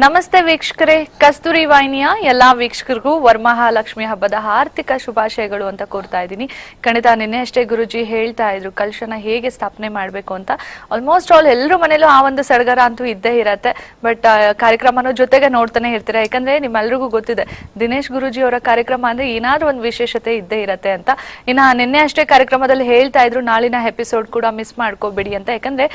ನಮಸ್ತೆ ವೀಕ್ಷಕರೇ, ಕಸ್ತೂರಿ ವಾಹಿನಿಯ ಎಲ್ಲಾ ವೀಕ್ಷಕರಿಗೂ ವರಮಹಾಲಕ್ಷ್ಮಿ ಹಬ್ಬದ ಆರ್ಥಿಕ ಶುಭಾಶಯಗಳು ಅಂತ ಕೋರ್ತಾ ಇದ್ದೀನಿ. ಖಂಡಿತ ನಿನ್ನೆ ಅಷ್ಟೇ ಗುರುಜಿ ಹೇಳ್ತಾ ಇದ್ರು ಕಲಶನ ಹೇಗೆ ಸ್ಥಾಪನೆ ಮಾಡಬೇಕು ಅಂತ. ಆಲ್ಮೋಸ್ಟ್ ಆಲ್ ಎಲ್ಲರ ಮನೇಲೂ ಆ ಒಂದು ಸಡಗರ ಅಂತೂ ಇದ್ದೇ ಇರತ್ತೆ. ಬಟ್ ಕಾರ್ಯಕ್ರಮನೂ ಜೊತೆಗೆ ನೋಡ್ತಾನೆ ಇರ್ತೀರಾ, ಯಾಕಂದ್ರೆ ನಿಮ್ಮೆಲ್ರಿಗೂ ಗೊತ್ತಿದೆ ದಿನೇಶ್ ಗುರುಜಿ ಅವರ ಕಾರ್ಯಕ್ರಮ ಅಂದ್ರೆ ಏನಾದ್ರೂ ಒಂದು ವಿಶೇಷತೆ ಇದ್ದೇ ಇರತ್ತೆ ಅಂತ. ಇನ್ನ ನಿನ್ನೆ ಅಷ್ಟೇ ಕಾರ್ಯಕ್ರಮದಲ್ಲಿ ಹೇಳ್ತಾ ಇದ್ರು ನಾಳಿನ ಎಪಿಸೋಡ್ ಕೂಡ ಮಿಸ್ ಮಾಡ್ಕೋಬೇಡಿ ಅಂತ. ಯಾಕಂದ್ರೆ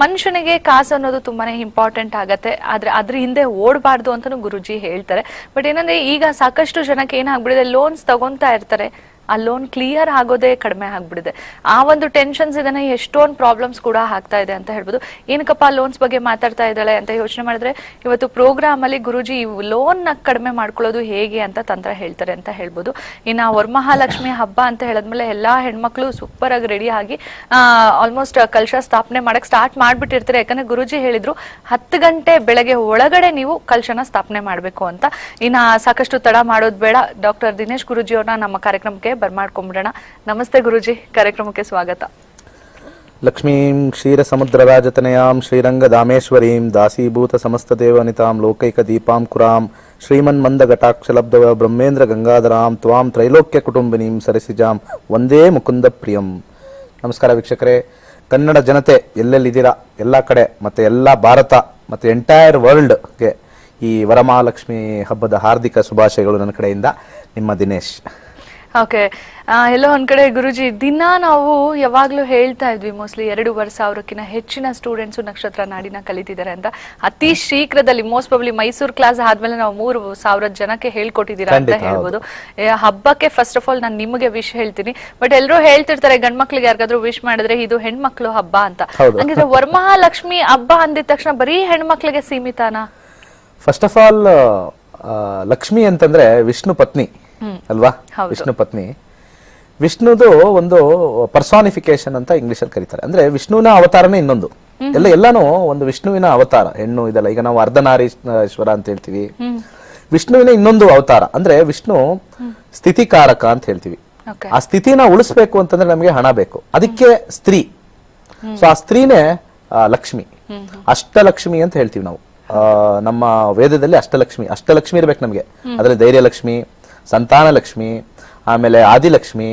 ಮನುಷ್ಯನಿಗೆ ಕಾಸು ಅನ್ನೋದು ತುಂಬಾನೇ ಇಂಪಾರ್ಟೆಂಟ್ ಆಗತ್ತೆ, ಆದ್ರೆ ಅದ್ರ ಹಿಂದೆ ಓಡಬಾರ್ದು ಅಂತಾನು ಗುರುಜಿ ಹೇಳ್ತಾರೆ. ಬಟ್ ಏನಂದ್ರೆ ಈಗ ಸಾಕಷ್ಟು ಜನಕ್ಕೆ ಏನಾಗ್ಬಿಡಿದೆ, ಲೋನ್ಸ್ ತಗೊಂತಾ ಇರ್ತಾರೆ, ಆ ಲೋನ್ ಕ್ಲಿಯರ್ ಆಗೋದೇ ಕಡಿಮೆ ಆಗ್ಬಿಡಿದೆ. ಆ ಒಂದು ಟೆನ್ಷನ್ಸ್ ಇದನ್ನ ಎಷ್ಟೊಂದು ಪ್ರಾಬ್ಲಮ್ಸ್ ಕೂಡ ಆಗ್ತಾ ಇದೆ ಅಂತ ಹೇಳ್ಬೋದು. ಏನಕ್ಕಪ್ಪ ಲೋನ್ಸ್ ಬಗ್ಗೆ ಮಾತಾಡ್ತಾ ಇದ್ದಾಳೆ ಅಂತ ಯೋಚನೆ ಮಾಡಿದ್ರೆ, ಇವತ್ತು ಪ್ರೋಗ್ರಾಮ್ ಅಲ್ಲಿ ಗುರುಜಿ ಲೋನ್ ನ ಕಡಿಮೆ ಮಾಡ್ಕೊಳ್ಳೋದು ಹೇಗೆ ಅಂತ ತಂತ್ರ ಹೇಳ್ತಾರೆ ಅಂತ ಹೇಳ್ಬೋದು. ಇನ್ನ ವರಮಹಾಲಕ್ಷ್ಮಿ ಹಬ್ಬ ಅಂತ ಹೇಳಿದ್ಮೇಲೆ ಎಲ್ಲಾ ಹೆಣ್ಮಕ್ಳು ಸೂಪರ್ ಆಗಿ ರೆಡಿ ಆಗಿ ಆಲ್ಮೋಸ್ಟ್ ಕಲಶ ಸ್ಥಾಪನೆ ಮಾಡಕ್ ಸ್ಟಾರ್ಟ್ ಮಾಡ್ಬಿಟ್ಟಿರ್ತಾರೆ. ಯಾಕಂದ್ರೆ ಗುರುಜಿ ಹೇಳಿದ್ರು 10 ಗಂಟೆ ಬೆಳಗ್ಗೆ ಒಳಗಡೆ ನೀವು ಕಲಶನ ಸ್ಥಾಪನೆ ಮಾಡ್ಬೇಕು ಅಂತ. ಇನ್ನ ಸಾಕಷ್ಟು ತಡ ಮಾಡೋದು ಬೇಡ, ಡಾಕ್ಟರ್ ದಿನೇಶ್ ಗುರುಜಿ ಅವ್ರನ್ನ ನಮ್ಮ ಕಾರ್ಯಕ್ರಮಕ್ಕೆ ಬರ್ಮಾಡ್ಕೊಂಡ್ಬಿಡೋಣ. ನಮಸ್ತೆ ಗುರುಜಿ, ಕಾರ್ಯಕ್ರಮಕ್ಕೆ ಸ್ವಾಗತ. ಲಕ್ಷ್ಮೀಂ ಕ್ಷೀರ ಸಮುದ್ರ ರಾಜತನಯಾಂ ಶ್ರೀರಂಗಧಾಮೇಶ್ವರೀಂ ದಾಸೀಭೂತ ಸಮಸ್ತ ದೇವನಿತಾಂ ಲೋಕೈಕ ದೀಪಾಂ ಕುರಾಂ ಶ್ರೀಮನ್ ಮಂದ ಘಟಾಕ್ಷಲಬ್ಧವ ಬ್ರಹ್ಮೇಂದ್ರ ಗಂಗಾಧರಾಂ ತ್ವಾಂ ತ್ರೈಲೋಕ್ಯ ಕುಟುಂಬಿನೀಂ ಸರಸಿಜಾಂ ವಂದೇ ಮುಕುಂದ ಪ್ರಿಯಂ. ನಮಸ್ಕಾರ ವೀಕ್ಷಕರೇ, ಕನ್ನಡ ಜನತೆ ಎಲ್ಲೆಲ್ಲಿದ್ದೀರಾ, ಎಲ್ಲ ಕಡೆ ಮತ್ತೆ ಎಲ್ಲ ಭಾರತ ಮತ್ತೆ ಎಂಟೈರ್ ವರ್ಲ್ಡ್ಗೆ ಈ ವರಮಹಾಲಕ್ಷ್ಮಿ ಹಬ್ಬದ ಹಾರ್ದಿಕ ಶುಭಾಶಯಗಳು ನನ್ನ ಕಡೆಯಿಂದ. ನಿಮ್ಮ ದಿನೇಶ್. ಓಕೆ, ಎಲ್ಲೋ ಒಂದ್ ಕಡೆ ಗುರುಜಿ ದಿನ ನಾವು ಯಾವಾಗ್ಲೂ ಹೇಳ್ತಾ ಇದ್ವಿ, ಮೋಸ್ಟ್ಲಿ 2,500 ಹೆಚ್ಚಿನ ಸ್ಟೂಡೆಂಟ್ಸ್ ನಕ್ಷತ್ರ ನಾಡಿನ ಕಲಿತಿದ್ದಾರೆ ಅಂತ. ಅತಿ ಶೀಘ್ರದಲ್ಲಿ ಮೋಸ್ಟ್ ಪ್ರಾಬಬ್ಲಿ ಮೈಸೂರು ಕ್ಲಾಸ್ ಆದ್ಮೇಲೆ ನಾವು 3,000 ಜನಕ್ಕೆ ಹೇಳ್ಕೊಟ್ಟಿದ್ದೀರಾ ಅಂತ ಹೇಳ್ಬೋದು. ಹಬ್ಬಕ್ಕೆ ಫಸ್ಟ್ ಆಫ್ ಆಲ್ ನಾನು ನಿಮಗೆ ವಿಶ್ ಹೇಳ್ತೀನಿ. ಬಟ್ ಎಲ್ಲರೂ ಹೇಳ್ತಿರ್ತಾರೆ ಗಂಡ್ಮಕ್ಳಿಗೆ ಯಾರಿಗಾದ್ರೂ ವಿಶ್ ಮಾಡಿದ್ರೆ ಇದು ಹೆಣ್ಮಕ್ಳು ಹಬ್ಬ ಅಂತ. ಹಂಗಿದ್ರೆ ವರಮಹಾಲಕ್ಷ್ಮಿ ಹಬ್ಬ ಅಂದಿದ ತಕ್ಷಣ ಬರೀ ಹೆಣ್ಮಕ್ಳಿಗೆ ಸೀಮಿತಾನಾ? ಫಸ್ಟ್ ಆಫ್ ಆಲ್ ಲಕ್ಷ್ಮಿ ಅಂತಂದ್ರೆ ವಿಷ್ಣು ಪತ್ನಿ ಅಲ್ವಾ? ವಿಷ್ಣು ಪತ್ನಿ. ವಿಷ್ಣುದು ಒಂದು ಪರ್ಸಾನಿಫಿಕೇಶನ್ ಅಂತ ಇಂಗ್ಲಿಷ್ ಅಲ್ಲಿ ಕರೀತಾರೆ. ಅಂದ್ರೆ ವಿಷ್ಣುವಿನ ಅವತಾರನೇ ಇನ್ನೊಂದು, ಎಲ್ಲಾನು ಒಂದು ವಿಷ್ಣುವಿನ ಅವತಾರ. ಹೆಣ್ಣು ಇದೆಲ್ಲ, ಈಗ ನಾವು ಅರ್ಧನಾರೀಶ್ವರ ಅಂತ ಹೇಳ್ತೀವಿ. ವಿಷ್ಣುವಿನ ಇನ್ನೊಂದು ಅವತಾರ ಅಂದ್ರೆ ವಿಷ್ಣು ಸ್ಥಿತಿಕಾರಕ ಅಂತ ಹೇಳ್ತೀವಿ. ಆ ಸ್ಥಿತಿನ ಉಳಿಸ್ಬೇಕು ಅಂತಂದ್ರೆ ನಮಗೆ ಹಣ ಬೇಕು, ಅದಕ್ಕೆ ಸ್ತ್ರೀ. ಸೊ ಆ ಸ್ತ್ರೀನೇ ಲಕ್ಷ್ಮಿ, ಅಷ್ಟಲಕ್ಷ್ಮಿ ಅಂತ ಹೇಳ್ತೀವಿ ನಾವು. ನಮ್ಮ ವೇದದಲ್ಲಿ ಅಷ್ಟಲಕ್ಷ್ಮಿ ಇರ್ಬೇಕು ನಮ್ಗೆ. ಅದ್ರಲ್ಲಿ ಧೈರ್ಯ ಲಕ್ಷ್ಮಿ, ಸಂತಾನ ಲಕ್ಷ್ಮಿ, ಆಮೇಲೆ ಆದಿಲಕ್ಷ್ಮಿ,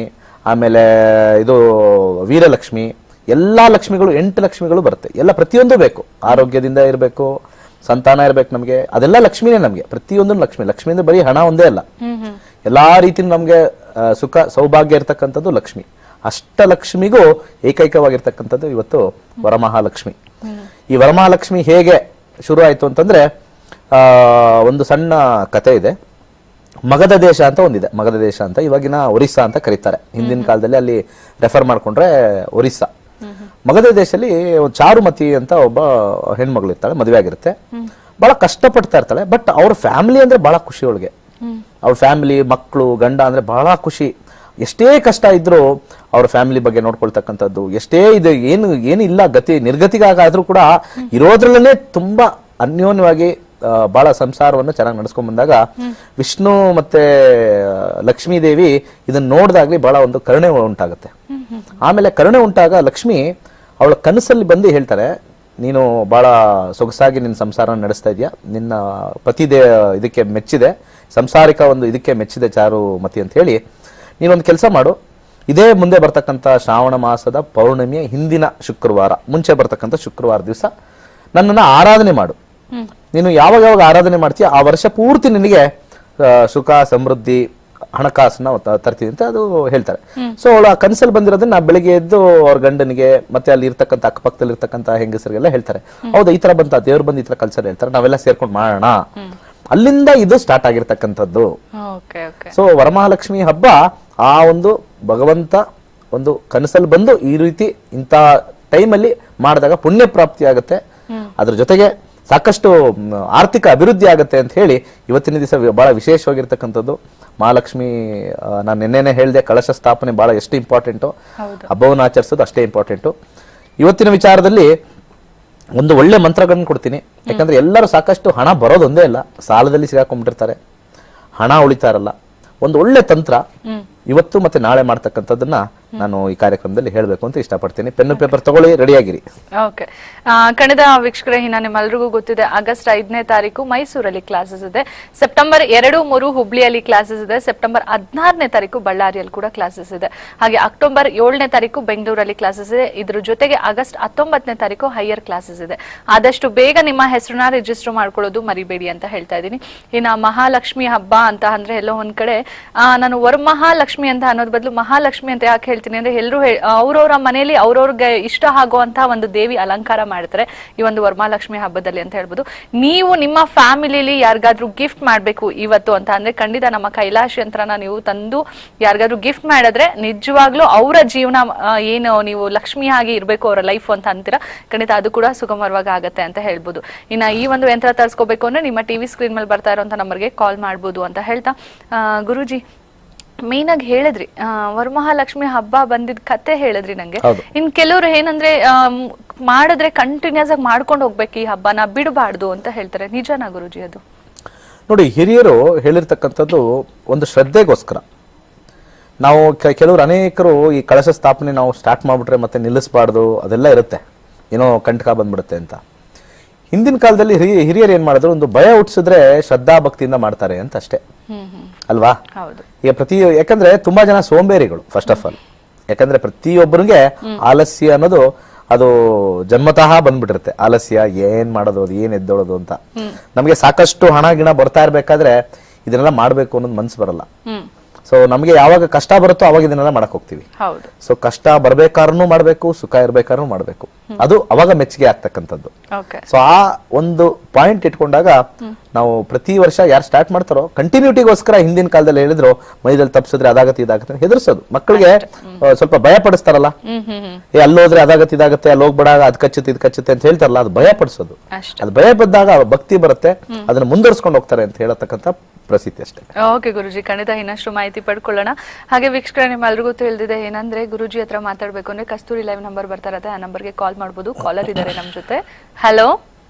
ಆಮೇಲೆ ಇದು ವೀರಲಕ್ಷ್ಮಿ, ಎಲ್ಲಾ ಲಕ್ಷ್ಮಿಗಳು 8 ಲಕ್ಷ್ಮಿಗಳು ಬರುತ್ತೆ. ಎಲ್ಲ ಪ್ರತಿಯೊಂದು ಬೇಕು. ಆರೋಗ್ಯದಿಂದ ಇರಬೇಕು, ಸಂತಾನ ಇರ್ಬೇಕು ನಮ್ಗೆ, ಅದೆಲ್ಲ ಲಕ್ಷ್ಮಿನೇ ನಮ್ಗೆ. ಪ್ರತಿಯೊಂದು ಲಕ್ಷ್ಮಿ. ಲಕ್ಷ್ಮಿ ಅಂದ್ರೆ ಬರೀ ಹಣ ಒಂದೇ ಅಲ್ಲ, ಎಲ್ಲಾ ರೀತಿ ನಮ್ಗೆ ಸುಖ ಸೌಭಾಗ್ಯ ಇರ್ತಕ್ಕಂಥದ್ದು ಲಕ್ಷ್ಮಿ. ಅಷ್ಟಲಕ್ಷ್ಮಿಗೂ ಏಕೈಕವಾಗಿರ್ತಕ್ಕಂಥದ್ದು ಇವತ್ತು ವರಮಹಾಲಕ್ಷ್ಮಿ. ಈ ವರಮಹಾಲಕ್ಷ್ಮಿ ಹೇಗೆ ಶುರು ಆಯ್ತು ಅಂತಂದ್ರೆ, ಒಂದು ಸಣ್ಣ ಕತೆ ಇದೆ. ಮಗಧ ದೇಶ ಅಂತ ಒಂದಿದೆ. ಮಗಧ ದೇಶ ಅಂತ ಇವಾಗಿನ ಒರಿಸ್ಸಾ ಅಂತ ಕರೀತಾರೆ. ಹಿಂದಿನ ಕಾಲದಲ್ಲಿ ಅಲ್ಲಿ ರೆಫರ್ ಮಾಡ್ಕೊಂಡ್ರೆ ಒರಿಸ್ಸಾ. ಮಗಧ ದೇಶದಲ್ಲಿ ಚಾರುಮತಿ ಅಂತ ಒಬ್ಬ ಹೆಣ್ಮಗಳು ಇರ್ತಾಳೆ, ಮದುವೆ ಆಗಿರುತ್ತೆ. ಬಹಳ ಕಷ್ಟಪಡ್ತಾ ಇರ್ತಾಳೆ. ಬಟ್ ಅವ್ರ ಫ್ಯಾಮಿಲಿ ಅಂದ್ರೆ ಬಹಳ ಖುಷಿ ಅವಳಿಗೆ. ಅವ್ರ ಫ್ಯಾಮಿಲಿ, ಮಕ್ಕಳು, ಗಂಡ ಅಂದ್ರೆ ಬಹಳ ಖುಷಿ. ಎಷ್ಟೇ ಕಷ್ಟ ಇದ್ರು ಅವ್ರ ಫ್ಯಾಮಿಲಿ ಬಗ್ಗೆ ನೋಡ್ಕೊಳ್ತಕ್ಕಂಥದ್ದು, ಎಷ್ಟೇ ಇದು ಏನು ಇಲ್ಲ ಗತಿ ನಿರ್ಗತಿಗಾದ್ರೂ ಕೂಡ ಇರೋದ್ರಲ್ಲೇ ತುಂಬಾ ಅನ್ಯೋನ್ಯವಾಗಿ ಬಹಳ ಸಂಸಾರವನ್ನು ಚೆನ್ನಾಗಿ ನಡ್ಸ್ಕೊಂಡ್ ಬಂದಾಗ ವಿಷ್ಣು ಮತ್ತೆ ಲಕ್ಷ್ಮೀ ದೇವಿ ಇದನ್ನ ನೋಡಿದಾಗ್ಲಿ ಬಹಳ ಒಂದು ಕರುಣೆ ಉಂಟಾಗುತ್ತೆ. ಆಮೇಲೆ ಕರುಣೆ ಉಂಟಾಗ ಲಕ್ಷ್ಮಿ ಅವಳ ಕನಸಲ್ಲಿ ಬಂದು ಹೇಳ್ತಾರೆ, ನೀನು ಬಹಳ ಸೊಗಸಾಗಿ ನಿನ್ನ ಸಂಸಾರ ನಡೆಸ್ತಾ ಇದೀಯ, ನಿನ್ನ ಪತಿ ಇದಕ್ಕೆ ಮೆಚ್ಚಿದೆ, ಸಂಸಾರಿಕ ಒಂದು ಇದಕ್ಕೆ ಮೆಚ್ಚಿದೆ ಚಾರುಮತಿ ಅಂತ ಹೇಳಿ, ನೀನೊಂದು ಕೆಲಸ ಮಾಡು, ಇದೇ ಮುಂದೆ ಬರ್ತಕ್ಕಂಥ ಶ್ರಾವಣ ಮಾಸದ ಪೌರ್ಣಮಿಯ ಹಿಂದಿನ ಶುಕ್ರವಾರ, ಮುಂಚೆ ಬರ್ತಕ್ಕಂಥ ಶುಕ್ರವಾರ ದಿವಸ ನನ್ನನ್ನ ಆರಾಧನೆ ಮಾಡು. ನೀನು ಯಾವಾಗ ಆರಾಧನೆ ಮಾಡ್ತೀಯ ಆ ವರ್ಷ ಪೂರ್ತಿ ನಿನಗೆ ಸುಖ ಸಮೃದ್ಧಿ ಹಣಕಾಸನ್ನ ತರ್ತೀನಿ ಅಂತ ಅದು ಹೇಳ್ತಾರೆ. ಸೊ ಅವಳ ಕನಸಲ್ಲಿ ಬಂದಿರೋದನ್ನ ಬೆಳಿಗ್ಗೆ ಎದ್ದು ಅವ್ರ ಗಂಡನಿಗೆ ಮತ್ತೆ ಅಲ್ಲಿ ಇರ್ತಕ್ಕಂಥ ಅಕ್ಕಪಕ್ಕದಲ್ಲಿ ಇರ್ತಕ್ಕಂಥ ಹೆಂಗಸರಿಗೆಲ್ಲ ಹೇಳ್ತಾರೆ. ಹೌದಾ, ಈ ತರ ಬಂತ ದೇವ್ರು ಬಂದು ಈ ತರ ಕಲ್ಸರ್ ಹೇಳ್ತಾರೆ, ನಾವೆಲ್ಲ ಸೇರ್ಕೊಂಡು ಮಾಡೋಣ. ಅಲ್ಲಿಂದ ಇದು ಸ್ಟಾರ್ಟ್ ಆಗಿರ್ತಕ್ಕಂಥದ್ದು. ಸೊ ವರಮಹಾಲಕ್ಷ್ಮಿ ಹಬ್ಬ ಆ ಒಂದು ಭಗವಂತ ಒಂದು ಕನಸಲ್ಲಿ ಬಂದು ಈ ರೀತಿ ಇಂಥ ಟೈಮಲ್ಲಿ ಮಾಡಿದಾಗ ಪುಣ್ಯ ಪ್ರಾಪ್ತಿ ಆಗುತ್ತೆ, ಅದ್ರ ಜೊತೆಗೆ ಸಾಕಷ್ಟು ಆರ್ಥಿಕ ಅಭಿವೃದ್ಧಿ ಆಗುತ್ತೆ ಅಂತ ಹೇಳಿ ಇವತ್ತಿನ ದಿವಸ ಬಹಳ ವಿಶೇಷವಾಗಿರ್ತಕ್ಕಂಥದ್ದು ಮಹಾಲಕ್ಷ್ಮಿ. ನಾನು ನಿನ್ನೆನೆ ಹೇಳಿದೆ, ಕಳಶ ಸ್ಥಾಪನೆ ಬಹಳ ಎಷ್ಟು ಇಂಪಾರ್ಟೆಂಟು, ಹಬ್ಬವನ್ನು ಆಚರಿಸೋದು ಅಷ್ಟೇ ಇಂಪಾರ್ಟೆಂಟು. ಇವತ್ತಿನ ವಿಚಾರದಲ್ಲಿ ಒಂದು ಒಳ್ಳೆ ಮಂತ್ರಗಳನ್ನು ಕೊಡ್ತೀನಿ. ಯಾಕಂದ್ರೆ ಎಲ್ಲರೂ ಸಾಕಷ್ಟು ಹಣ ಬರೋದೊಂದೇ ಅಲ್ಲ, ಸಾಲದಲ್ಲಿ ಸಿಗಾಕೊಂಡ್ಬಿಟ್ಟಿರ್ತಾರೆ, ಹಣ ಉಳಿತಾ ಇರಲ್ಲ. ಒಂದು ಒಳ್ಳೆ ತಂತ್ರ ಇವತ್ತು ಮತ್ತೆ ನಾಳೆ ಮಾಡ್ತಕ್ಕಂಥದ್ದನ್ನ ನಾನು ಈ ಕಾರ್ಯಕ್ರಮದಲ್ಲಿ ಹೇಳಬೇಕು ಅಂತ ಇಷ್ಟಪಡ್ತೀನಿ. ಪೆನ್ನು ಪೇಪರ್ ತಗೊಳ್ಳಿ, ರೆಡಿಯಾಗಿರಿ. ಓಕೆ, ಕಳೆದ ವೀಕ್ಷಕರೇ, ನಿಮ್ಮೆಲ್ಲರಿಗೂ ಗೊತ್ತಿದೆ, ಆಗಸ್ಟ್ 5ನೇ ತಾರೀಕು ಮೈಸೂರಲ್ಲಿ ಕ್ಲಾಸಸ್ ಇದೆ, ಸೆಪ್ಟೆಂಬರ್ 2, 3 ಹುಬ್ಳಿಯಲ್ಲಿ ಕ್ಲಾಸಸ್ ಇದೆ, ಸೆಪ್ಟೆಂಬರ್ 16ನೇ ತಾರೀಕು ಬಳ್ಳಾರಿಯಲ್ಲಿ ಕೂಡ ಕ್ಲಾಸಸ್ ಇದೆ, ಹಾಗೆ ಅಕ್ಟೋಬರ್ 7ನೇ ತಾರೀಕು ಬೆಂಗಳೂರಲ್ಲಿ ಕ್ಲಾಸಸ್ ಇದೆ. ಇದ್ರ ಜೊತೆಗೆ ಆಗಸ್ಟ್ 19ನೇ ತಾರೀಕು ಹೈಯರ್ ಕ್ಲಾಸಸ್ ಇದೆ. ಆದಷ್ಟು ಬೇಗ ನಿಮ್ಮ ಹೆಸರನ್ನ ರಿಜಿಸ್ಟರ್ ಮಾಡ್ಕೊಳ್ಳೋದು ಮರಿಬೇಡಿ ಅಂತ ಹೇಳ್ತಾ ಇದ್ದೀನಿ. ಇನ್ನ ಮಹಾಲಕ್ಷ್ಮಿ ಹಬ್ಬ ಅಂತ ಅಂದ್ರೆ ಎಲ್ಲೋ ಒಂದ್ ಕಡೆ ನಾನು ವರಮಹಾಲಕ್ಷ್ಮಿ ಅಂತ ಅನ್ನೋದ್ ಬದಲು ಮಹಾಲಕ್ಷ್ಮಿ ಅಂತ ಯಾಕೆ ಹೇಳ್ತೀನಿ ಅಂದ್ರೆ, ಎಲ್ಲರೂ ಅವ್ರವ್ರ ಮನೆಯಲ್ಲಿ ಅವ್ರವ್ರಿಗೆ ಇಷ್ಟ ಆಗುವಂತಹ ಒಂದು ದೇವಿ ಅಲಂಕಾರ ಮಾಡ್ತಾರೆ ಈ ಒಂದು ವರಮಹಾಲಕ್ಷ್ಮಿ ಹಬ್ಬದಲ್ಲಿ ಅಂತ ಹೇಳ್ಬೋದು. ನೀವು ನಿಮ್ಮ ಫ್ಯಾಮಿಲಿಲಿ ಯಾರಿಗಾದ್ರೂ ಗಿಫ್ಟ್ ಮಾಡ್ಬೇಕು ಇವತ್ತು ಅಂತ ಅಂದ್ರೆ, ಖಂಡಿತ ನಮ್ಮ ಕೈಲಾಶ್ ಯಂತ್ರನ ನೀವು ತಂದು ಯಾರಿಗಾದ್ರೂ ಗಿಫ್ಟ್ ಮಾಡಿದ್ರೆ ನಿಜವಾಗ್ಲೂ ಅವರ ಜೀವನ ಏನು ನೀವು ಲಕ್ಷ್ಮಿ ಆಗಿ ಇರ್ಬೇಕು ಅವರ ಲೈಫ್ ಅಂತ ಅಂತೀರಾ, ಖಂಡಿತ ಅದು ಕೂಡ ಸುಗಮವಾಗಿ ಆಗತ್ತೆ ಅಂತ ಹೇಳ್ಬೋದು. ಇನ್ನ ಈ ಒಂದು ಯಂತ್ರ ತರಿಸ್ಕೋಬೇಕು ಅಂದ್ರೆ ನಿಮ್ಮ ಟಿವಿ ಸ್ಕ್ರೀನ್ ಮೇಲೆ ಬರ್ತಾ ಇರುವಂತ ನಂಬರ್ಗೆ ಕಾಲ್ ಮಾಡ್ಬೋದು ಅಂತ ಹೇಳ್ತಾ, ಗುರುಜಿ ಮೇನ್ ಆಗಿ ಹೇಳಿದ್ರಿ ವರಮಹಾಲಕ್ಷ್ಮಿ ಹಬ್ಬ ಬಂದಿದ್ ಕತೆ ಹೇಳಿದ್ರಿ ನಂಗೆ. ಇನ್ ಕೆಲವರು ಏನಂದ್ರೆ ಮಾಡಿದ್ರೆ ಕಂಟಿನ್ಯೂಸ್ ಆಗಿ ಮಾಡ್ಕೊಂಡು ಹೋಗ್ಬೇಕು, ಈ ಹಬ್ಬನ ಬಿಡಬಾರ್ದು ಅಂತ ಹೇಳ್ತಾರೆ. ನಿಜನಾ ಗುರುಜಿ ಅದು? ನೋಡಿ, ಹಿರಿಯರು ಹೇಳಿರ್ತಕ್ಕಂಥದ್ದು ಒಂದು ಶ್ರದ್ಧೆಗೋಸ್ಕರ. ನಾವು ಕೆಲವರು ಅನೇಕರು ಈ ಕಳಶ ಸ್ಥಾಪನೆ ನಾವು ಸ್ಟಾರ್ಟ್ ಮಾಡ್ಬಿಟ್ರೆ ಮತ್ತೆ ನಿಲ್ಲಿಸಬಾರ್ದು, ಅದೆಲ್ಲ ಇರುತ್ತೆ, ಏನೋ ಕಂಟಕ ಬಂದ್ಬಿಡುತ್ತೆ ಅಂತ. ಹಿಂದಿನ ಕಾಲದಲ್ಲಿ ಹಿರಿಯರು ಏನ್ ಮಾಡಿದ್ರು, ಒಂದು ಭಯ ಹುಟ್ಟಿಸಿದ್ರೆ ಶ್ರದ್ಧಾ ಭಕ್ತಿಯಿಂದ ಮಾಡ್ತಾರೆ ಅಂತ ಅಷ್ಟೇ ಅಲ್ವಾ? ಈಗ ಯಾಕಂದ್ರೆ ತುಂಬಾ ಜನ ಸೋಂಬೇರಿಗಳು ಫಸ್ಟ್ ಆಫ್ ಆಲ್. ಯಾಕಂದ್ರೆ ಪ್ರತಿಯೊಬ್ಬರಿಗೆ ಆಲಸ್ಯ ಅನ್ನೋದು ಅದು ಜನ್ಮತಃ ಬಂದ್ಬಿಟ್ಟಿರುತ್ತೆ. ಆಲಸ್ಯ, ಏನ್ ಮಾಡೋದು, ಅದು ಏನ್ ಎದ್ದೋಳೋದು ಅಂತ. ನಮ್ಗೆ ಸಾಕಷ್ಟು ಹಣ ಗಿಣ ಬರ್ತಾ ಇರ್ಬೇಕಾದ್ರೆ ಇದನ್ನೆಲ್ಲ ಮಾಡ್ಬೇಕು ಅನ್ನೋದು ಮನ್ಸು ಬರಲ್ಲ. ಸೊ ನಮ್ಗೆ ಯಾವಾಗ ಕಷ್ಟ ಬರುತ್ತೋ ಅವಾಗ ಇದನ್ನೆಲ್ಲ ಮಾಡಕ್ ಹೋಗ್ತೀವಿ. ಸೊ ಕಷ್ಟ ಬರ್ಬೇಕಾದ್ರೂ ಮಾಡ್ಬೇಕು, ಸುಖ ಇರ್ಬೇಕಾದ್ರೂ ಮಾಡ್ಬೇಕು, ಅದು ಅವಾಗ ಮೆಚ್ಚುಗೆ ಆಗ್ತಕ್ಕಂಥದ್ದು. ಸೊ ಆ ಒಂದು ಪಾಯಿಂಟ್ ಇಟ್ಕೊಂಡಾಗ ನಾವು ಪ್ರತಿ ವರ್ಷ ಯಾರು ಸ್ಟಾರ್ಟ್ ಮಾಡ್ತಾರೋ ಕಂಟಿನ್ಯೂಟಿಗೋಸ್ಕರ, ಹಿಂದಿನ ಕಾಲದಲ್ಲಿ ಹೇಳಿದ್ರು ಮೈದಲ್ಲಿ ತಪ್ಪಿಸಿದ್ರೆ ಅದಾಗತ್ತೆ ಇದಾಗತ್ತೆ ಹೆದರ್ಸೋದು. ಮಕ್ಕಳಿಗೆ ಸ್ವಲ್ಪ ಭಯ ಪಡಿಸ್ತಾರಲ್ಲ, ಅಲ್ಲೋದ್ರೆ ಅದಾಗತ್ತೆ ಇದಾಗತ್ತೆ, ಅಲ್ಲಿ ಹೋಗ್ಬೇಡ, ಅದ್ ಕಚ್ಚುತ್ತೆ ಇದ್ ಕಚ್ಚುತ್ತೆ ಅಂತ ಹೇಳ್ತಾರಲ್ಲ, ಅದು ಭಯ ಪಡಿಸೋದು. ಅದು ಭಯ ಪಡ್ದಾಗ ಭಕ್ತಿ ಬರುತ್ತೆ, ಅದನ್ನ ಮುಂದುವರ್ಸ್ಕೊಂಡು ಹೋಗ್ತಾರೆ ಅಂತ ಹೇಳತಕ್ಕಂಥ ಪ್ರಸಿದ್ಧಿ ಅಷ್ಟೇ. ಓಕೆ ಗುರುಜಿ, ಖಂಡಿತ ಇನ್ನಷ್ಟು ಮಾಹಿತಿ ಪಡ್ಕೊಳ್ಳೋಣ. ಹಾಗೆ ವೀಕ್ಷಕರೇ, ನಿಮ್ಮೆಲ್ಲರಿಗೂ ತಿಳಿದಿದೆ ಏನಂದ್ರೆ, ಗುರುಜಿ ಹತ್ರ ಮಾತಾಡ್ಬೇಕು ಅಂದ್ರೆ ಕಸ್ತೂರಿ ಲೈವ್ ನಂಬರ್ ಬರ್ತಾ ಇರತ್ತೆ, ಆ ನಂಬರ್ಗೆ ಕಾಲ್ ಮಾಡ್ಬೋದು. ಕಾಲರ್ ಇದಾರೆ ನಮ್ ಜೊತೆ. ಹಲೋ